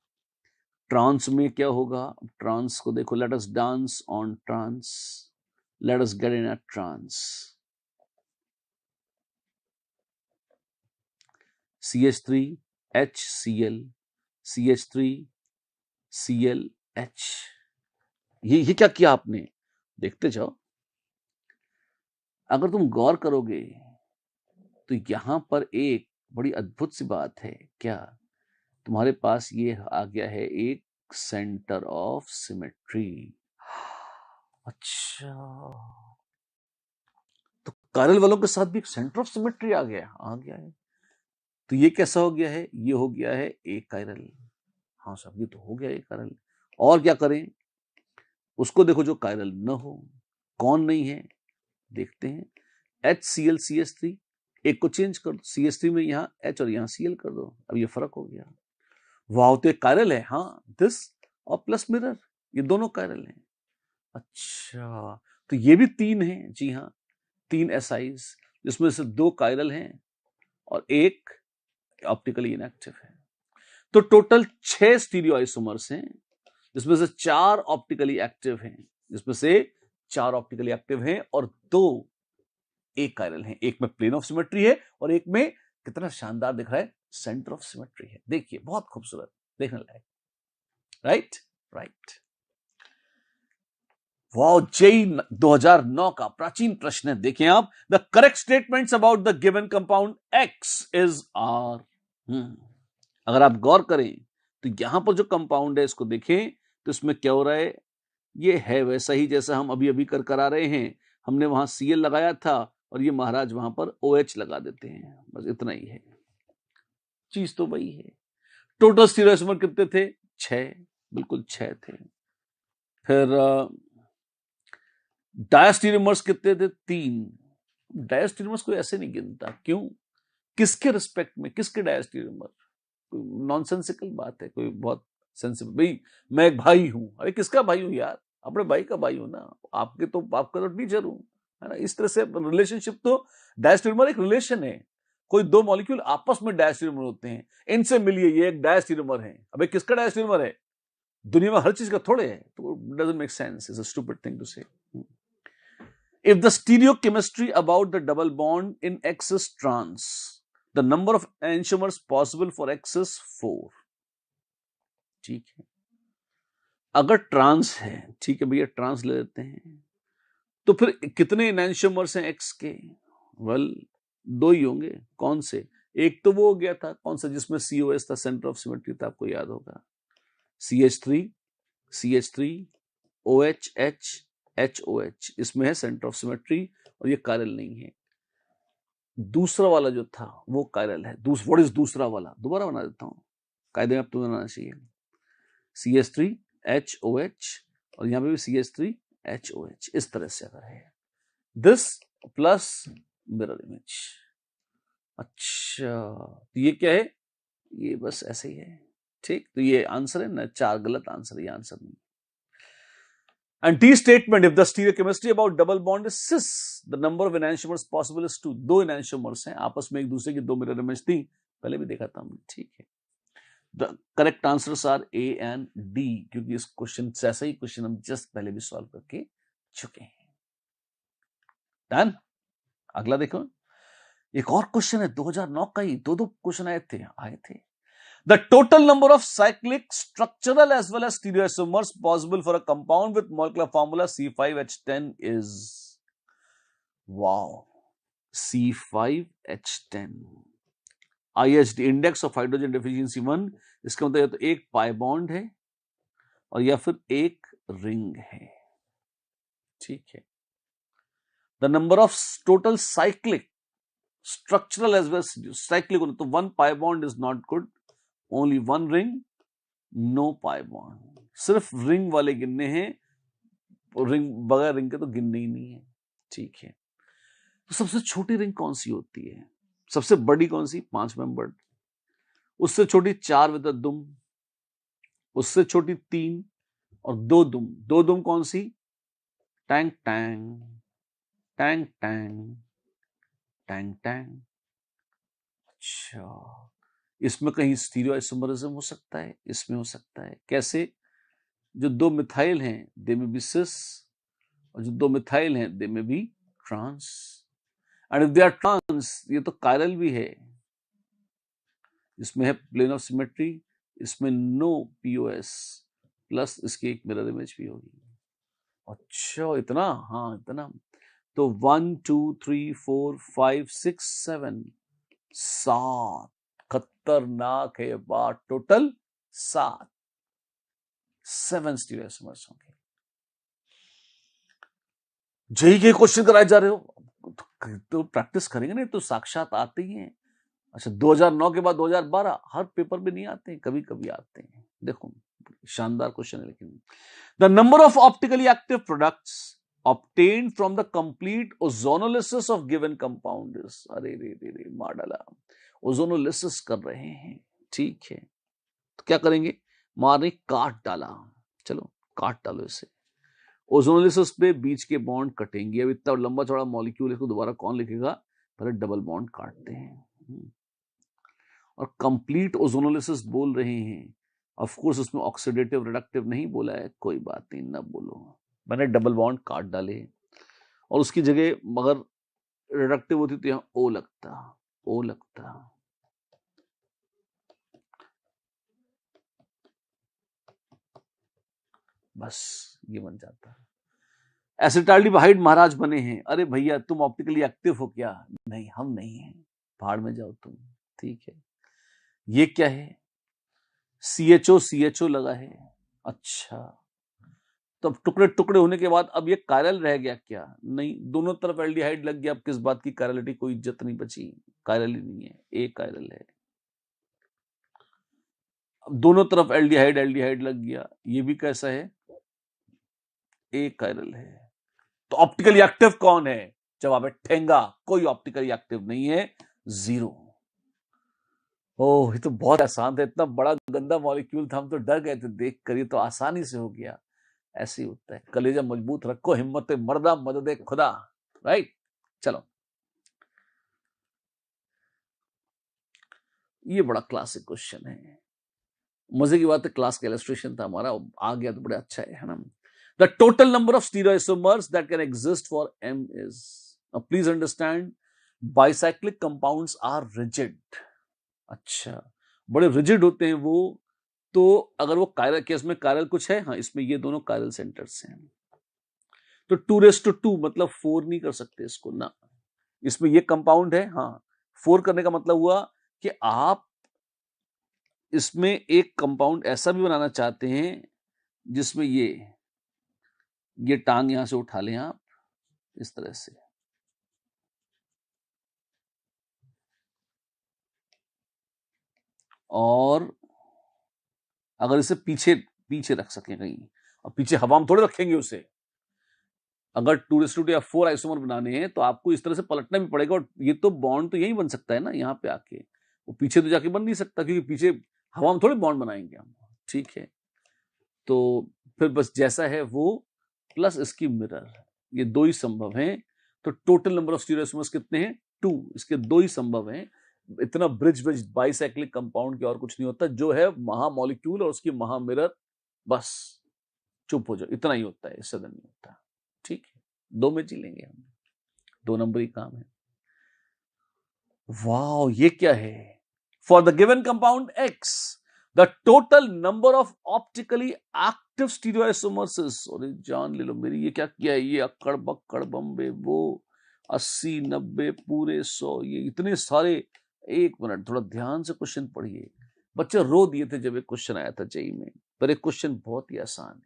ट्रांस में क्या होगा? ट्रांस को देखो, let us dance on trans, let us get in a trance. CH3 HCl CH3 ClH, ये क्या किया आपने? देखते जाओ, अगर तुम गौर करोगे तो यहां पर एक बड़ी अद्भुत सी बात है। क्या? तुम्हारे पास ये आ गया है एक सेंटर ऑफ सिमेट्री। अच्छा, तो कायरल वालों के साथ भी एक सेंटर ऑफ सिमेट्री आ गया है। तो ये कैसा हो गया है? ये हो गया है एक कायरल। हाँ साहब, ये तो हो गया एक कायरल। और क्या करें? उसको देखो जो कायरल न हो। कौन नहीं है? देखते हैं। HCl CH3, एक को चेंज कर दो, CH3 में यहाँ H और यहाँ Cl कर दो, अब ये फर्क हो गया। वाह, तो एक कायरल है। हाँ, दिस और प्लस मिरर, ये दोनों कायरल हैं। अच्छा, तो ये भी 3 हैं। जी हाँ, 3 एसाइज, जिसमें से 2 कायरल हैं और एक ऑप्टिकली इनएक्टिव है। तो टोटल 6 स्टीरियोआइसोमर्स हैं, जिसमें से 4 ऑप्टिकली एक्टिव हैं, और 2 एक कायरल हैं। एक में प्लेन ऑफ सिमेट्री है और एक में, कितना शानदार दिख रहा है, सेंटर ऑफ सिमेट्री है। देखिए, बहुत खूबसूरत, देखने लायक, राइट राइट। वाओ, जेई 2009 का प्राचीन प्रश्न है। देखें आप, the correct statements about the given compound X is are. अगर आप गौर करें तो यहां पर जो कंपाउंड है, इसको देखें तो इसमें क्या हो रहा है? ये है वैसा ही जैसा हम अभी अभी कर आ रहे हैं। हमने वहां Cl लगाया था और ये महाराज वहां पर OH लगा देते हैं, बस इतना ही है, चीज तो वही है। टोटल स्टीरियोइसोमर कितने थे? 6, बिल्कुल 6 थे। फिर डायस्टीरियोमर्स कितने थे? 3। डायस्टीरियोमर्स कोई ऐसे नहीं गिनता, क्यों? किसके रिस्पेक्ट में, किसके डायस्टीरियोमर? नॉनसेंसिकल बात है, कोई बहुत सेंसिबल, भाई मैं एक भाई हूं, अरे किसका भाई हूं यार? अपने भाई का भाई हूं ना, आपके तो आपका तो टीचर हूं, है ना? इस तरह से रिलेशनशिप, तो डायस्टीरियोमर एक रिलेशन है, कोई दो मॉलिक्यूल आपस में डायस्टीरियोमर होते हैं, इनसे मिलिए, ये एक डायस्टीरियोमर है। अबे किसका डायस्टीरियोमर है? दुनिया में हर चीज का थोड़े है, तो doesn't make sense, it's a stupid thing to say. If the stereochemistry about the double bond in X is trans, the number of enantiomers possible for X is 4. ठीक है, अगर ट्रांस है, ठीक है भैया, ट्रांस ले लेते हैं, तो फिर कितने एनांशियोमर्स हैं X के? वेल, 2 ही होंगे। कौन से? एक तो वो हो गया था, कौन सा, जिसमें COS था, सेंटर ऑफ सिमेट्री था, आपको याद होगा, CH3, CH3, OH, HOH, इसमें है सेंटर ऑफ सिमेट्री, और ये कायरल नहीं है। दूसरा वाला जो था वो कायरल है। व्हाट इज दूसरा वाला? दोबारा बना देता हूं, कायदे में अब तो बनाना चाहिए। CH3, HOH, और यहां पे भी CH3, HOH, इस तरह से अगर है, दिस प्लस मिरर इमेज। अच्छा, तो ये क्या है? ये बस ऐसे ही है, ठीक। तो ये आंसर है ना, 4 गलत आंसर है, ये आंसर नहीं। And T statement, if the stereochemistry about double bond is cis, the number of enantiomers possible is 2. 2 enantiomers हैं, आपस में एक दूसरे की 2 मिरर इमेज थी, पहले भी देखा था हमने, ठीक है। The correct answers are A and D, क्योंकि इस क्वेश्चन से ऐसा ही क्वेश्चन हम जस्ट पहले भी सॉल्व करके चुके हैं। डन। अगला देखो, एक और क्वेश्चन है 2009 का ही, 2 क्वेश्चन आए थे। The total number of cyclic, structural as well as stereoisomers possible for a compound with molecular formula C5H10 is, wow, C5H10, IHD, index of hydrogen deficiency 1। इसका मतलब या तो एक पाई बॉन्ड है और या फिर एक रिंग है, ठीक है। The number of total cyclic, structural as well cyclic, तो 1 pi bond is not good, only 1 ring, no pi bond. सिर्फ रिंग वाले गिनने हैं, रिंग बगैर रिंग के तो गिनने ही नहीं है, ठीक है। तो सबसे छोटी रिंग कौन सी होती है? सबसे बड़ी कौन सी? 5 मेंबर्ड। उससे छोटी 4 विद दुम, उससे छोटी 3 और 2 दुम। 2 दुम कौन सी? टैंग टैंग टैंग टैंग टैंग टैंग। अच्छा, इसमें कहीं स्टीरियोआइसोमरिज्म हो सकता है, इसमें हो सकता है। कैसे? जो 2 मिथाइल हैं दे में बी सिस, और जो 2 मिथाइल हैं they may be trans. And if they are trans, ये तो कायरल भी है, इसमें है प्लेन ऑफ सिमेट्री, इसमें नो POS, प्लस इसकी एक मिरर इमेज भी होगी। अच्छा, इतना? हाँ, इतना। तो 1 2 3 4 5 6 7, 7 खतरनाक है बात, टोटल 7 स्टीरियोआइसोमर्स होंगे। जेई के क्वेश्चन कराए जा रहे हो तो प्रैक्टिस करेंगे, नहीं तो साक्षात आते ही हैं। अच्छा, 2009 के बाद 2012 हर पेपर में नहीं आते हैं, कभी कभी आते हैं। देखो, शानदार क्वेश्चन है। लेकिन the number of optically active products obtained from the complete ozonolysis of given compound is, अरे रे रे रे, मार डाला, ओजोनोलिसिस कर रहे हैं, ठीक है। तो क्या करेंगे? मारने, काट डाला, चलो काट डालो इसे। ओजोनोलिसिस पे बीच के बॉन्ड कटेंगे। अब इतना लंबा चौड़ा मॉलिक्यूल, इसको दोबारा कौन लिखेगा? पहले डबल बॉन्ड काटते हैं। और कंप्लीट ओजोनोलिसिस बोल रहे हैं, ऑफ कोर्स उसमें ऑक्सीडेटिव रिडक्टिव नहीं बोला है, कोई बात नहीं, ना बोलो। मैंने डबल बॉन्ड काट डाले, और उसकी जगह मगर रिडक्टिव होती तो यहां ओ लगता। बस ये बन जाता। एसिटाल्डिहाइड महाराज बने हैं। अरे भैया, तुम ऑप्टिकली एक्टिव हो क्या? नहीं, हम नहीं हैं, पहाड़ में जाओ तुम, ठीक है। ये क्या है? CHO लगा है। अच्छा, तो अब टुकड़े टुकड़े होने के बाद अब ये कायरल रह गया क्या? नहीं, दोनों तरफ एल्डिहाइड लग गया। अब किस बात की कायरलिटी? कोई इज्जत नहीं बची, कायरल ही नहीं है, एक कायरल है। अब दोनों तरफ एल्डिहाइड एल्डिहाइड लग गया, ये भी कैसा है? एक कायरल है। तो ऑप्टिकली एक्टिव कौन है? जवाब है ठेंगा। कोई ऑप्टिकली एक्टिव नहीं है, 0। ओह, ये तो बहुत आसान था। इतना बड़ा गंदा मॉलिक्यूल था, हम तो डर गए थे देख कर। ये तो आसानी से हो गया। ऐसे ही होता है। कलेजा मजबूत रखो, हिम्मत मर्दा, मदद खुदा। राइट, चलो। ये बड़ा क्लासिक क्वेश्चन है। मजे की बात है, क्लास का इलस्ट्रेशन था हमारा, आ गया तो बड़ा अच्छा है ना। The total number of stereoisomers that can exist for M is, please understand, bicyclic compounds are rigid. अच्छा, बड़े रिजिड होते हैं वो। तो अगर वो कायरल केस में कायरल कुछ है, हाँ, इसमें ये दोनों कायरल सेंटर्स हैं। तो 2:2 मतलब 4 नहीं कर सकते इसको ना। इसमें ये कंपाउंड है, हाँ। 4 करने का मतलब हुआ कि आप इसमें एक कंपाउंड ऐसा भी बनाना चाहते हैं जिसमें ये टांग यहां से उठा लें आप इस तरह से, और अगर इसे पीछे पीछे रख सकें कहीं, और पीछे हवा में थोड़े रखेंगे उसे। अगर 2:2 या 4 आइसोमर बनाने हैं तो आपको इस तरह से पलटना भी पड़ेगा, और ये तो बॉन्ड तो यही बन सकता है ना यहाँ पे आके। वो पीछे तो जाके बन नहीं सकता, क्योंकि पीछे हवा में थोड़े बॉन्ड बनाएंगे हम। ठीक है, तो फिर बस जैसा है वो प्लस इसकी मिरर, ये 2 ही संभव हैं। तो टोटल नंबर ऑफ स्टीरियोइसोमर्स कितने हैं? 2। इसके 2 ही संभव हैं। इतना ब्रिज ब्रिज बाइसाइक्लिक कंपाउंड के और कुछ नहीं होता, जो है महामॉलिक्यूल और उसकी महामिरर। बस चुप हो जाओ, इतना ही होता है, इससे नहीं होता। ठीक है, 2 में जी लेंगे हम, 2 नंबर ही काम है। वाह, ये क्या है? For the given compound X, the total number of optically active stereoisomers is, और जान ले लो मेरी, ये क्या किया है? ये अक्कड़ बक्कड़ बम्बे वो 80 90 पूरे 100, ये इतने सारे। 1 मिनट, थोड़ा ध्यान से क्वेश्चन पढ़िए। बच्चे रो दिए थे जब एक क्वेश्चन आया था जेई में, पर एक क्वेश्चन बहुत ही आसान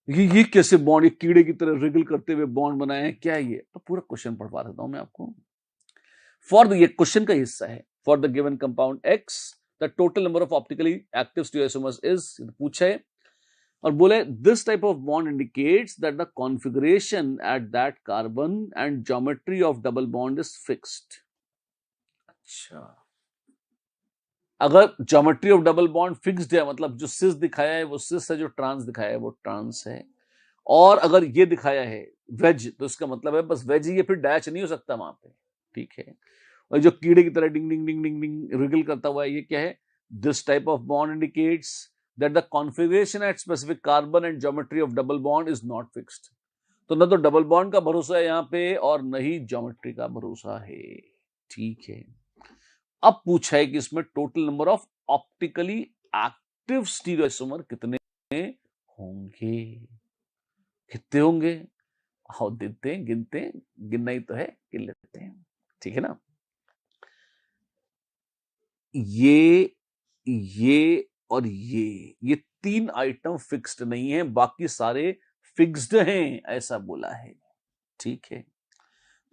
है। ये कैसे बॉन्ड, ये कीड़े की तरह रिगल करते हुए बॉन्ड बनाए हैं, क्या ये? तो पूरा क्वेश्चन पढ़वा देता हूं मैं आपको। फॉर ये क्वेश्चन का हिस्सा है। For the given compound X, the total number of optically active stereoisomers is, पूछा है और बोले this type of bond indicates that the configuration at that carbon and geometry of double bond is fixed. अच्छा, अगर geometry of double bond fixed है, मतलब जो सिस दिखाया है वो सिस है, जो ट्रांस दिखाया है वो ट्रांस है। और अगर ये दिखाया है वेज, तो इसका मतलब है बस वेज ही है, फिर डैश नहीं हो सकता वहां पे। ठीक है, और जो कीड़े की तरह डिंग डिंग डिंग डिंग डिंग रिगल करता हुआ है, ये क्या है? This type of bond indicates that the configuration at specific carbon and geometry of double bond is not fixed. तो न तो डबल बॉन्ड का भरोसा है यहाँ पे, और न ही ज्योमेट्री का भरोसा है। ठीक है, अब पूछा है कि इसमें total number of optically active stereoisomer कितने होंगे? कितने होंगे? आओ देखते हैं, गिनते हैं। गिनना ही तो है, गिन लेते हैं। ठीक है ना। ये और ये 3 आइटम फिक्स्ड नहीं है, बाकी सारे फिक्स्ड हैं, ऐसा बोला है। ठीक है,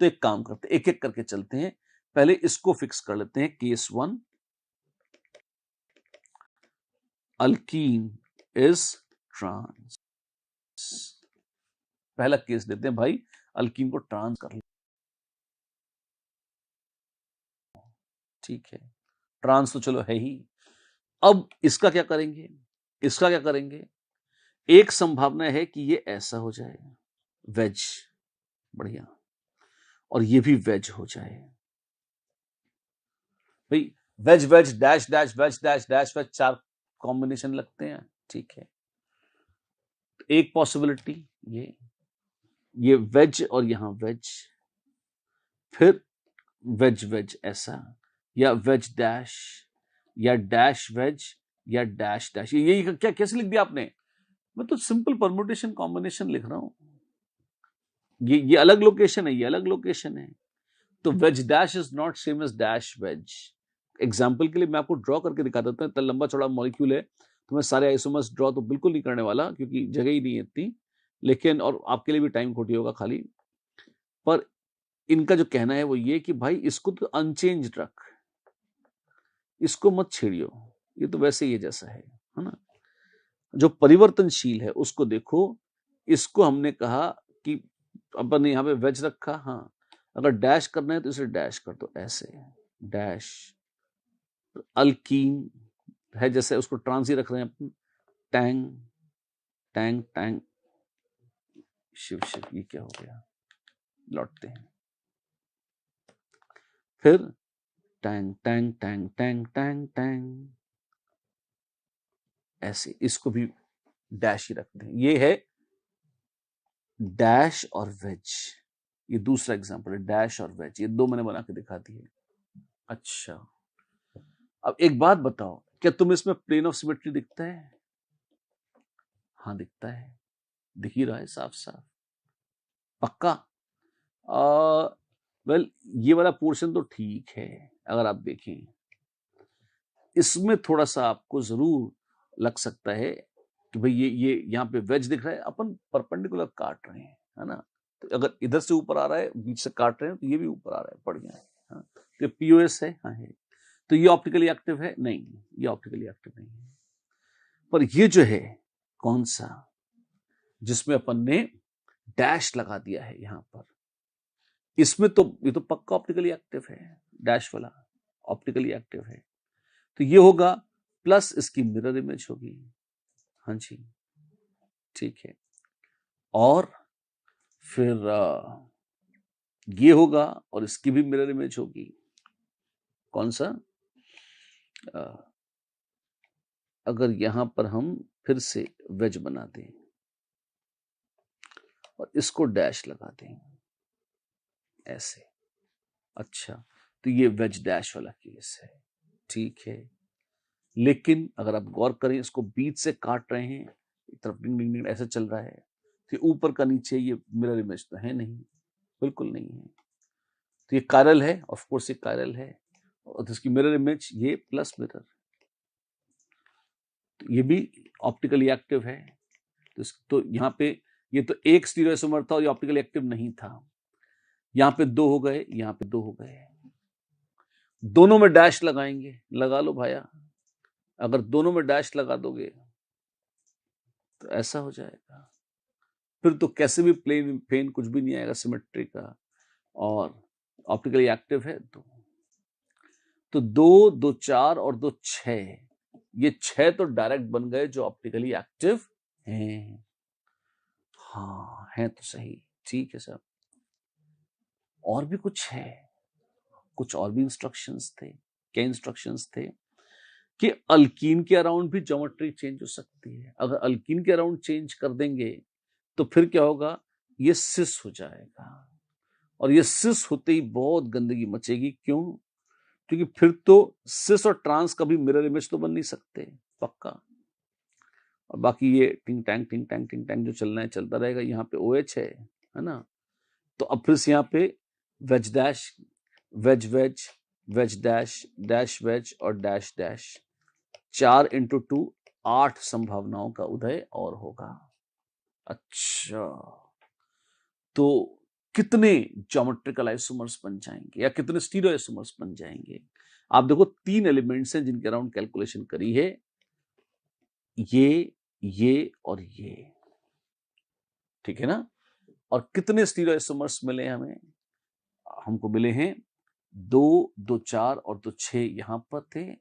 तो एक काम करते हैं, एक एक करके चलते हैं। पहले इसको फिक्स कर लेते हैं। Case 1, alkene is trans. पहला केस लेते हैं भाई, अल्कीन को ट्रांस कर। ठीक है, ट्रांस तो चलो है ही। अब इसका क्या करेंगे? इसका क्या करेंगे? एक संभावना है कि ये ऐसा हो जाए, वेज, बढ़िया, और ये भी वेज हो जाए। भाई wedge wedge dash dash wedge dash dash wedge, 4 combination लगते हैं। ठीक है, एक पॉसिबिलिटी ये वेज और यहां वेज, फिर वेज वेज ऐसा, या वेज डैश, या डैश वेज, या डैश डैश। ये क्या कैसे लिख दिया आपने? मैं तो सिंपल परम्यूटेशन कॉम्बिनेशन लिख रहा हूं। ये अलग लोकेशन है, ये अलग लोकेशन है। तो wedge dash is not same as dash wedge. Example के लिए मैं आपको ड्रॉ करके दिखा देता हूं, इतना लंबा चौड़ा मॉलिक्यूल है, तो मैं सारे आइसोमर्स ड्रॉ तो बिल्कुल नहीं करने वाला क्योंकि जगह ही नहीं है इतनी, लेकिन और आपके लिए भी टाइम खोटी होगा खाली। पर इनका जो कहना है वो ये कि भाई इसको तो अनचेंज्ड रख, इसको मत छेड़ियो, ये तो वैसे ही जैसा है ना। जो परिवर्तनशील है उसको देखो। इसको हमने कहा कि अपन ने यहाँ पे वेज रखा, हाँ अगर डैश करना है तो इसे डैश कर दो ऐसे, डैश। अल्कीन है जैसे उसको ट्रांस ही रख रहे हैं अपन, टैंग टैंग टैंग। शिव शिव, ये क्या हो गया, लौटते हैं। फिर टैंग टैंग टैंग टैंग टैंग टैंग, ऐसे इसको भी डैश ही रखते हैं। ये है डैश और वेज। ये दूसरा एग्जांपल है, डैश और वेज, ये दो मैंने बना के दिखा दिए। अच्छा, अब एक बात बताओ, क्या तुम इसमें प्लेन ऑफ सिमेट्री दिखता है? हाँ दिखता है, दिख ही रहा है साफ साफ, पक्का। वेल ये वाला पोर्शन तो ठीक है, अगर आप देखें इसमें थोड़ा सा आपको जरूर लग सकता है कि भाई ये यहाँ पे वेज दिख रहा है, अपन परपेंडिकुलर काट रहे हैं, है ना। तो अगर इधर से ऊपर आ रहा है, बीच से काट रहे हैं, तो ये भी ऊपर आ रहा है, बढ़िया है। हाँ, तो पीओएस है, हाँ है। तो ये ऑप्टिकली एक्टिव है? नहीं, ये ऑप्टिकली एक्टिव नहीं है। पर ये जो है कौन सा, जिसमें अपन ने डैश लगा दिया है यहां पर, इसमें तो ये तो पक्का ऑप्टिकली एक्टिव है, डैश वाला ऑप्टिकली एक्टिव है। तो ये होगा, प्लस इसकी मिरर इमेज होगी। हाँ जी, ठीक है। और फिर ये होगा और इसकी भी मिरर इमेज होगी। कौन सा? अगर यहां पर हम फिर से वेज बना दें और इसको डैश लगा दें ऐसे, अच्छा, तो ये वेज डैश वाला केस है, ठीक है। लेकिन अगर आप गौर करें, इसको बीच से काट रहे हैं, एक तरफ डिंग डिंग डिंग ऐसे चल रहा है, तो ऊपर का नीचे ये मिरर इमेज तो है नहीं, बिल्कुल नहीं है। तो ये कायरल है, ऑफ कोर्स ये कायरल है, और इसकी मिरर इमेज ये प्लस मिरर, तो ये भी ऑप्टिकली एक्टिव है। तो यहाँ पे ये तो एक स्टीरियोइसोमर था और ये ऑप्टिकली एक्टिव नहीं था। यहाँ पे दो हो गए, यहाँ पे दो हो गए, दोनों में डैश लगाएंगे, लगा लो भाया। अगर दोनों में डैश लगा दोगे तो ऐसा हो जाएगा, फिर तो कैसे भी प्लेन फेन कुछ भी नहीं आएगा सिमेट्री का, और ऑप्टिकली एक्टिव है तो 2, 2, 4 और 2, 6, ये 6 तो डायरेक्ट बन गए जो ऑप्टिकली एक्टिव हैं। हाँ है तो सही, ठीक है सर। और भी कुछ है, कुछ और भी इंस्ट्रक्शंस थे। क्या इंस्ट्रक्शंस थे? कि अल्कीन के अराउंड भी ज्योमेट्री चेंज हो सकती है। अगर अल्कीन के अराउंड चेंज कर देंगे तो फिर क्या होगा, ये सिस हो जाएगा, और ये सिस होते ही बहुत गंदगी मचेगी। क्यों? क्योंकि फिर तो सिस और ट्रांस का भी मिरर इमेज तो बन नहीं सकते, पक्का। और बाकी ये टिंग टैंग टिंग टैंग टिंग टैंग जो चलना है चलता रहेगा। यहाँ पे OH है ना, तो अब फिर से यहाँ पे wedge dash, wedge wedge, wedge dash, dash wedge और डैश डैश, 4 × 2, 8 संभावनाओं का उदय और होगा। अच्छा, तो कितने ज्योमेट्रिकल आइसोमर्स बन जाएंगे या कितने स्टीरियो आइसोमर्स बन जाएंगे? आप देखो 3 एलिमेंट्स हैं जिनके अराउंड कैलकुलेशन करी है, ये और ये, ठीक है ना। और कितने स्टीरियो आइसोमर्स मिले हमें? हमको मिले हैं 2, 2, 4 और 2, 6 यहां पर थे,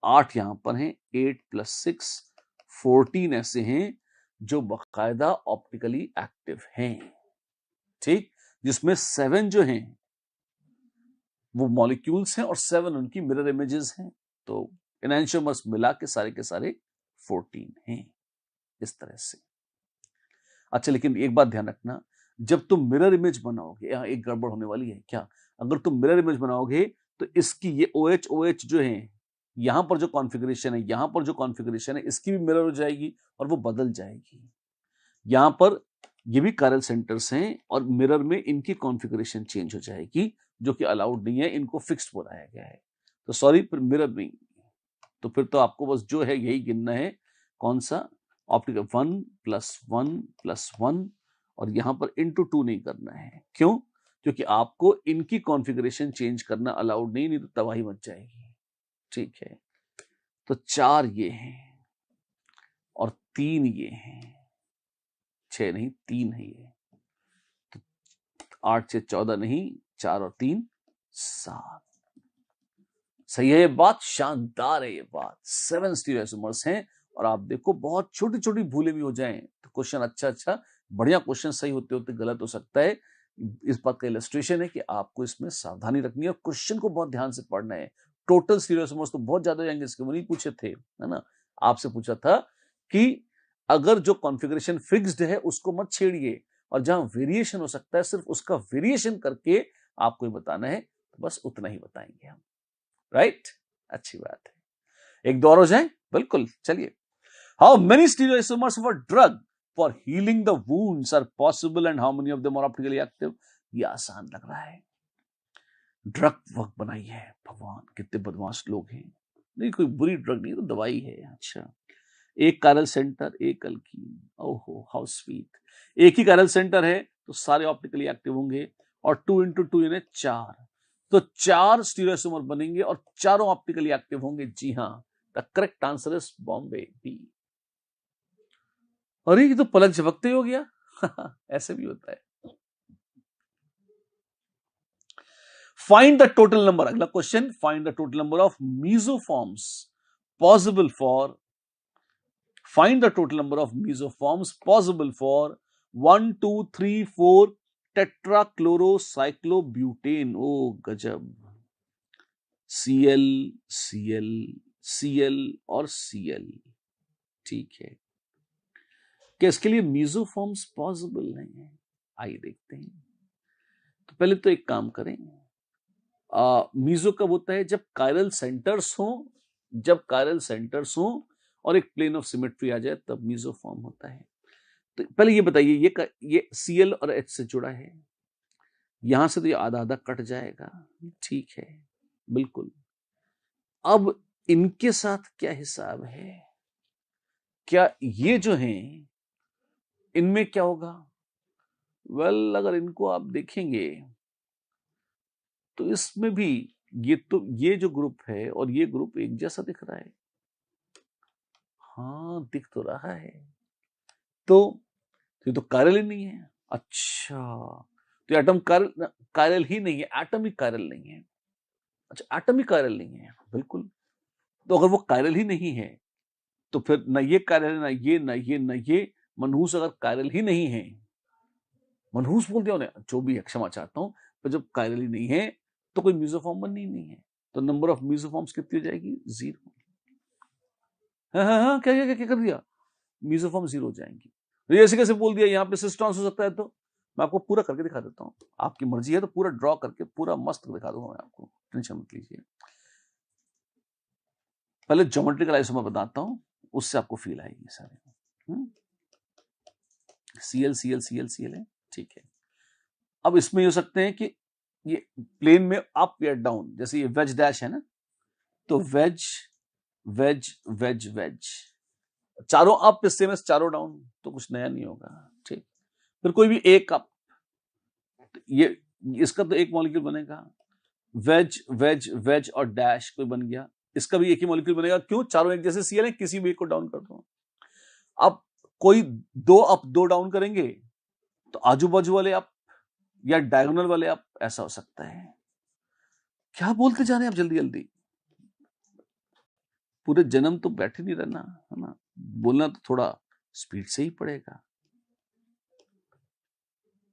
8 यहां पर हैं, 8 + 6, 14 ऐसे हैं जो बाकायदा ऑप्टिकली एक्टिव हैं, ठीक, जिसमें 7 जो हैं वो मॉलिक्यूल्स हैं और 7 उनकी मिरर इमेजेस हैं। तो एनांशियोमर्स मिला के सारे 14 हैं, इस तरह से। अच्छा, लेकिन एक बात ध्यान रखना, जब तुम मिरर इमेज बनाओगे, यहाँ एक गड़बड़ होने वाली है क्या। अगर तुम मिरर इमेज बनाओगे तो इसकी ये OH जो है, यहां पर जो कॉन्फ़िगरेशन है, यहां पर जो कॉन्फ़िगरेशन है, इसकी भी मिरर हो जाएगी और वो बदल जाएगी। यहां पर ये भी कायरल सेंटर्स हैं और मिरर में इनकी कॉन्फ़िगरेशन चेंज हो जाएगी, जो कि अलाउड नहीं है, इनको फिक्स्ड बनाया गया है। तो सॉरी, मिरर नहीं, तो फिर तो आपको बस जो है यही गिनना है, कौन सा, ऑप्टिकल 1 + 1 + 1, और यहां पर × 2 नहीं करना है। क्यों? क्योंकि आपको इनकी कॉन्फ़िगरेशन चेंज करना अलाउड नहीं तो तबाही मच जाएगी। ठीक है, तो 4 ये हैं और 3 ये हैं, 6 नहीं 3 है ये, तो 8 से 14 नहीं, 4 और 3 7। सही है ये बात, शानदार है ये बात। 7 स्टीरियोआइसोमर्स हैं, और आप देखो बहुत छोटी छोटी भूलें भी हो जाएं तो क्वेश्चन अच्छा बढ़िया क्वेश्चन सही होते होते गलत हो सकता है। इस बात का इलस्ट्रेशन है कि आपको इसमें सावधानी रखनी है और क्वेश्चन को बहुत ध्यान से पढ़ना है। टोटल स्टीरियोआइसोमर्स तो बहुत ज्यादा हो जाएंगे, इसके वो नहीं पूछे थे, है ना। आपसे पूछा था कि अगर जो कॉन्फ़िगरेशन फिक्स्ड है उसको मत छेड़िए, और जहां वेरिएशन हो सकता है सिर्फ उसका वेरिएशन करके आपको बताना है, तो बस उतना ही बताएंगे हम। राइट, अच्छी बात है। एक दो और हो जाए, बिल्कुल, चलिए। How many stereoisomers of a drug for healing the wounds are possible and how many of them are optically active? ये आसान लग रहा है। ड्रग वर्क बनाई है, भगवान कितने बदमाश लोग हैं। नहीं, कोई बुरी ड्रग नहीं, तो दवाई है। अच्छा, एक कायरल सेंटर, एक अल्कीन, ओहो हाउ स्वीट। एक ही कायरल सेंटर है तो सारे ऑप्टिकली एक्टिव होंगे, और 2 × 2 यानी 4, तो 4 स्टीरियोआइसोमर बनेंगे और चारों ऑप्टिकली एक्टिव होंगे। जी हाँ, the correct answer is Bombay B. अरे ये तो पलक झपकते ही हो गया। ऐसे भी होता है। फाइंड द टोटल नंबर, अगला question, find the total number of mesoforms possible for, find the total number of mesoforms possible for 1 2 3 4 tetrachlorocyclobutane। ओ गजब, Cl Cl Cl और Cl। ठीक है, क्या इसके लिए मेसोफॉर्म्स पॉसिबल नहीं है? आइए देखते हैं। तो पहले तो एक काम करें, मीजो कब होता है? जब कायरल सेंटर्स हो, जब कायरल सेंटर्स हो और एक प्लेन ऑफ सिमेट्री आ जाए, तब मीजो फॉर्म होता है। तो पहले ये बताइए, ये Cl और H से जुड़ा है, यहां से तो ये आधा आधा कट जाएगा। ठीक है, बिल्कुल। अब इनके साथ क्या हिसाब है? क्या ये जो हैं, इनमें क्या होगा? वेल, अगर इनको आप देखेंगे तो इसमें भी ये जो ग्रुप है और ये ग्रुप एक जैसा दिख रहा है। हाँ, दिख तो रहा है। तो ये तो कायरल ही नहीं है। अच्छा, तो एटम कायरल ही नहीं है, एटम ही कायरल नहीं है। अच्छा, एटम ही कायरल नहीं है, बिल्कुल। तो अगर वो कायरल ही नहीं है, तो फिर न ये कायरल है, न ये मनहूस अगर कायरल ही नहीं है, मनहूस बोल दिया उन्हें, जो भी है क्षमा चाहता हूं, पर जब कायरल ही नहीं है तो कोई म्यूजोफॉर्म बननी ही नहीं है। तो नंबर ऑफ म्यूजोफॉर्म्स कितनी हो जाएगी? 0। हाँ, क्या कर दिया? म्यूजोफॉर्म 0 हो जाएंगी। तो ऐसे कैसे बोल दिया? यहाँ पे सिस्टॉन्स हो सकता है, तो मैं आपको पूरा करके दिखा देता हूँ। आपकी मर्जी है तो पूरा ड्रॉ करके पूरा मस्त दिखा दूंगा मैं आपको, टेंशन मत लीजिए। पहले ज्योमेट्रिकल आइसोमर बताता हूँ, उससे आपको फील आएगी सारे। Cl है, ठीक है। अब इसमें ये हो सकते हैं कि ये प्लेन में अप या डाउन, जैसे ये वेज डैश है ना, तो वेज वेज वेज वेज, चारों अप इससे में चारों डाउन, तो कुछ नया नहीं होगा। ठीक, फिर कोई भी एक अप, ये इसका तो एक मॉलिक्यूल बनेगा, वेज वेज वेज और डैश कोई बन गया, इसका भी एक ही मॉलिक्यूल बनेगा। क्यों? चारों एक जैसे Cl है, किसी भी एक को डाउन कर दो। अब कोई 2 अप 2 डाउन करेंगे, तो आजू बाजू वाले अप या डायगोनल वाले अप, ऐसा हो सकता है। क्या बोलते जा रहे हैं आप जल्दी जल्दी? पूरे जन्म तो बैठे नहीं रहना, है ना, बोलना तो थोड़ा स्पीड से ही पड़ेगा।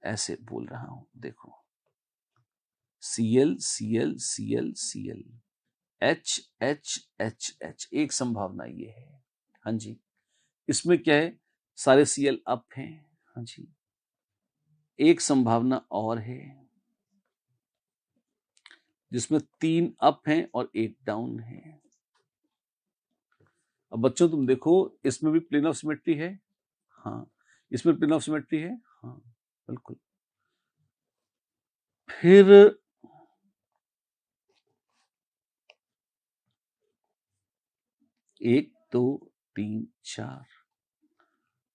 ऐसे बोल रहा हूं, देखो, Cl Cl Cl Cl H H H H, एक संभावना ये है। हाँ जी, इसमें क्या है? सारे Cl अप हैं। हाँ जी, एक संभावना और है जिसमें 3 अप हैं और 1 डाउन है। अब बच्चों तुम देखो, इसमें भी प्लेन ऑफ सिमेट्री है। हाँ, इसमें प्लेन ऑफ सिमेट्री है। हाँ, बिल्कुल। फिर 1 2 3 4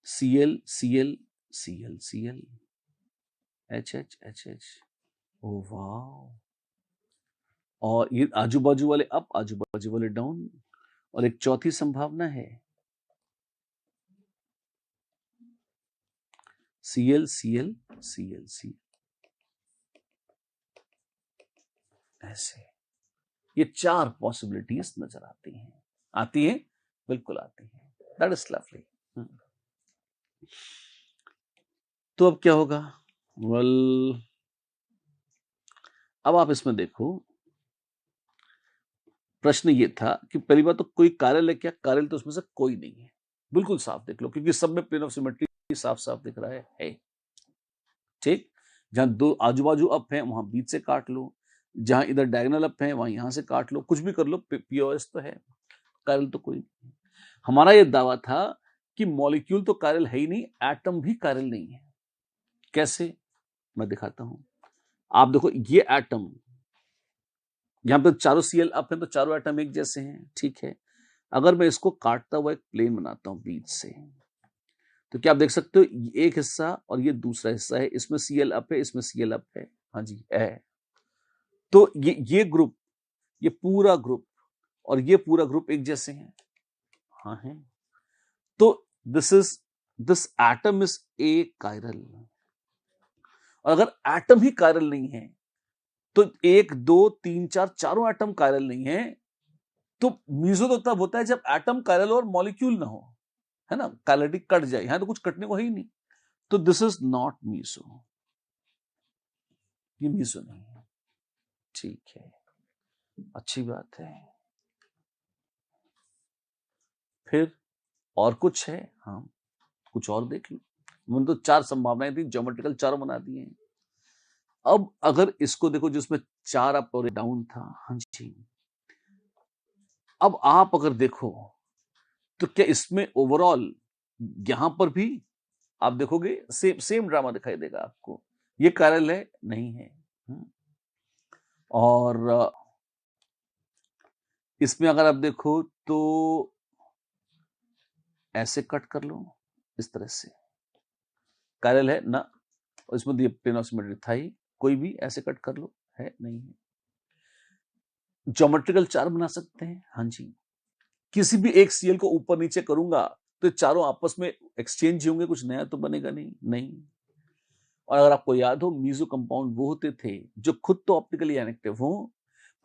Cl Cl Cl Cl HH HH। ओ वाह। और ये आजू बाजू वाले अप, आजू बाजू वाले डाउन। और एक चौथी संभावना है Cl Cl Cl Cl। ऐसे ये 4 पॉसिबिलिटीज नजर आती हैं, बिल्कुल आती हैं। That is lovely. तो अब क्या होगा? वेल, अब आप इसमें देखो, प्रश्न ये था कि पहली बात तो कोई कार्यल है क्या? कार्यल तो उसमें से कोई नहीं है, बिल्कुल साफ देख लो, क्योंकि सब में प्लेन ऑफ सिमेट्री साफ साफ दिख रहा है। ठीक, जहां 2 आजू बाजू अप है वहां बीच से काट लो, जहां इधर डायगोनल अप है वहां यहां से काट लो, कुछ भी कर लो, पीओएस तो है, कार्यल तो कोई नहीं। हमारा यह दावा था कि मॉलिक्यूल तो कार्यल है ही नहीं, एटम भी कार्यल नहीं है। कैसे? मैं दिखाता हूं। आप देखो, ये एटम, यहां पे चारों सीएल अप है तो चारों एटम एक जैसे हैं, ठीक है। अगर मैं इसको काटता हुआ एक प्लेन बनाता हूं बीच से, तो क्या आप देख सकते हो, एक हिस्सा और ये दूसरा हिस्सा है, इसमें सीएल अप है, इसमें सीएल अप है। हाँ जी है। तो ये ग्रुप, ये पूरा ग्रुप और ये पूरा ग्रुप एक जैसे हैं। हाँ है। तो this atom is a chiral. और अगर एटम ही कायरल नहीं है तो 1 2 3 4 चारों एटम कायरल नहीं है, तो मीजो तो तब होता है जब एटम कायरल और मॉलिक्यूल ना हो, है ना, कायरलिटी कट जाए। यहां तो कुछ कटने को है ही नहीं, तो दिस इज नॉट मीजो, ये मीजो नहीं है। ठीक है, अच्छी बात है। फिर और कुछ है? हाँ, कुछ और देख लो। मैंने तो 4 संभावनाएं थी, ज्योमेट्रिकल चारों बना दिए हैं। अब अगर इसको देखो, जिसमें 4 अप और डाउन था, हाँ जी, अब आप अगर देखो तो क्या इसमें ओवरऑल यहां पर भी आप देखोगे सेम ड्रामा दिखाई देगा आपको। ये कार्यल है नहीं है। और इसमें अगर आप देखो तो ऐसे कट कर लो, इस तरह से कार्यल है ना, और इसमें प्लेन ऑफ सिमेट्री था ही, कोई भी ऐसे कट कर लो, है नहीं है। ज्योमेट्रिकल 4 बना सकते हैं, हाँ जी। किसी भी एक सीएल को ऊपर नीचे करूंगा तो चारों आपस में एक्सचेंज होंगे, कुछ नया तो बनेगा नहीं। और अगर आपको याद हो, मीजो कंपाउंड वो होते थे जो खुद तो ऑप्टिकली इनएक्टिव हो,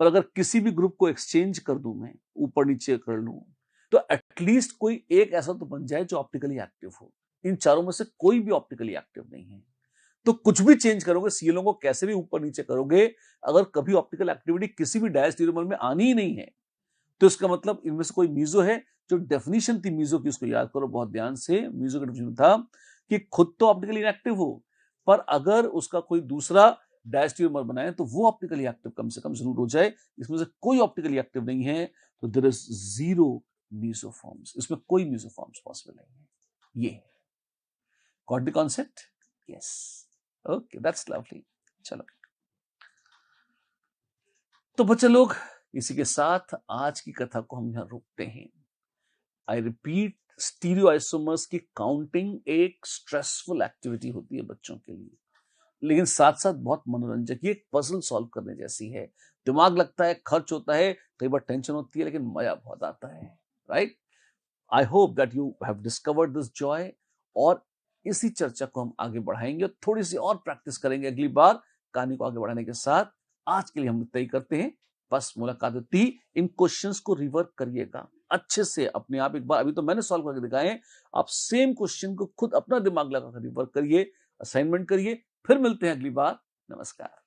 पर अगर किसी भी ग्रुप को एक्सचेंज कर दूं, मैं ऊपर नीचे कर लूं, तो एटलीस्ट कोई एक ऐसा तो बन जाए जो ऑप्टिकली एक्टिव हो। इन चारों में से कोई भी ऑप्टिकली एक्टिव नहीं है, तो कुछ भी चेंज करोगे, सीएलों को कैसे भी ऊपर नीचे करोगे, अगर कभी ऑप्टिकल एक्टिविटी किसी भी डायस्टेरियोमर में आनी ही नहीं है, तो इसका मतलब इनमें से कोई मीजो है। जो डेफिनेशन थी मीजो की, उसको याद करो बहुत ध्यान से। मीजो का डेफिनेशन था कि खुद तो ऑप्टिकली इनएक्टिव हो, पर अगर उसका कोई दूसरा डायस्टेरियोमर बनाए तो वो ऑप्टिकली एक्टिव कम से कम जरूर हो जाए। इसमें से कोई ऑप्टिकली एक्टिव नहीं है, तो देयर इज 0 मीसोफॉर्म्स। इसमें कोई मीसोफॉर्म्स पॉसिबल नहीं है। ये got the concept? Yes, okay, that's lovely. चलो, तो बच्चे लोग, इसी के साथ आज की कथा को हम यहां रोकते हैं। आई रिपीट, स्टीरियोआइसोमर्स की काउंटिंग एक स्ट्रेसफुल एक्टिविटी होती है बच्चों के लिए, लेकिन साथ साथ बहुत मनोरंजक। ये एक पजल सॉल्व करने जैसी है। दिमाग लगता है, खर्च होता है, कई बार टेंशन होती है, लेकिन मजा बहुत आता है, right? I hope that you have discovered this Joy, और इसी चर्चा को हम आगे बढ़ाएंगे, थोड़ी सी और प्रैक्टिस करेंगे अगली बार कहानी को आगे बढ़ाने के साथ। आज के लिए हम तय करते हैं, बस मुलाकात होती। इन क्वेश्चंस को रिवर्क करिएगा अच्छे से अपने आप एक बार। अभी तो मैंने सॉल्व करके दिखाए, आप सेम क्वेश्चन को खुद अपना दिमाग लगाकर रिवर्क करिए, असाइनमेंट करिए। फिर मिलते हैं अगली बार। नमस्कार।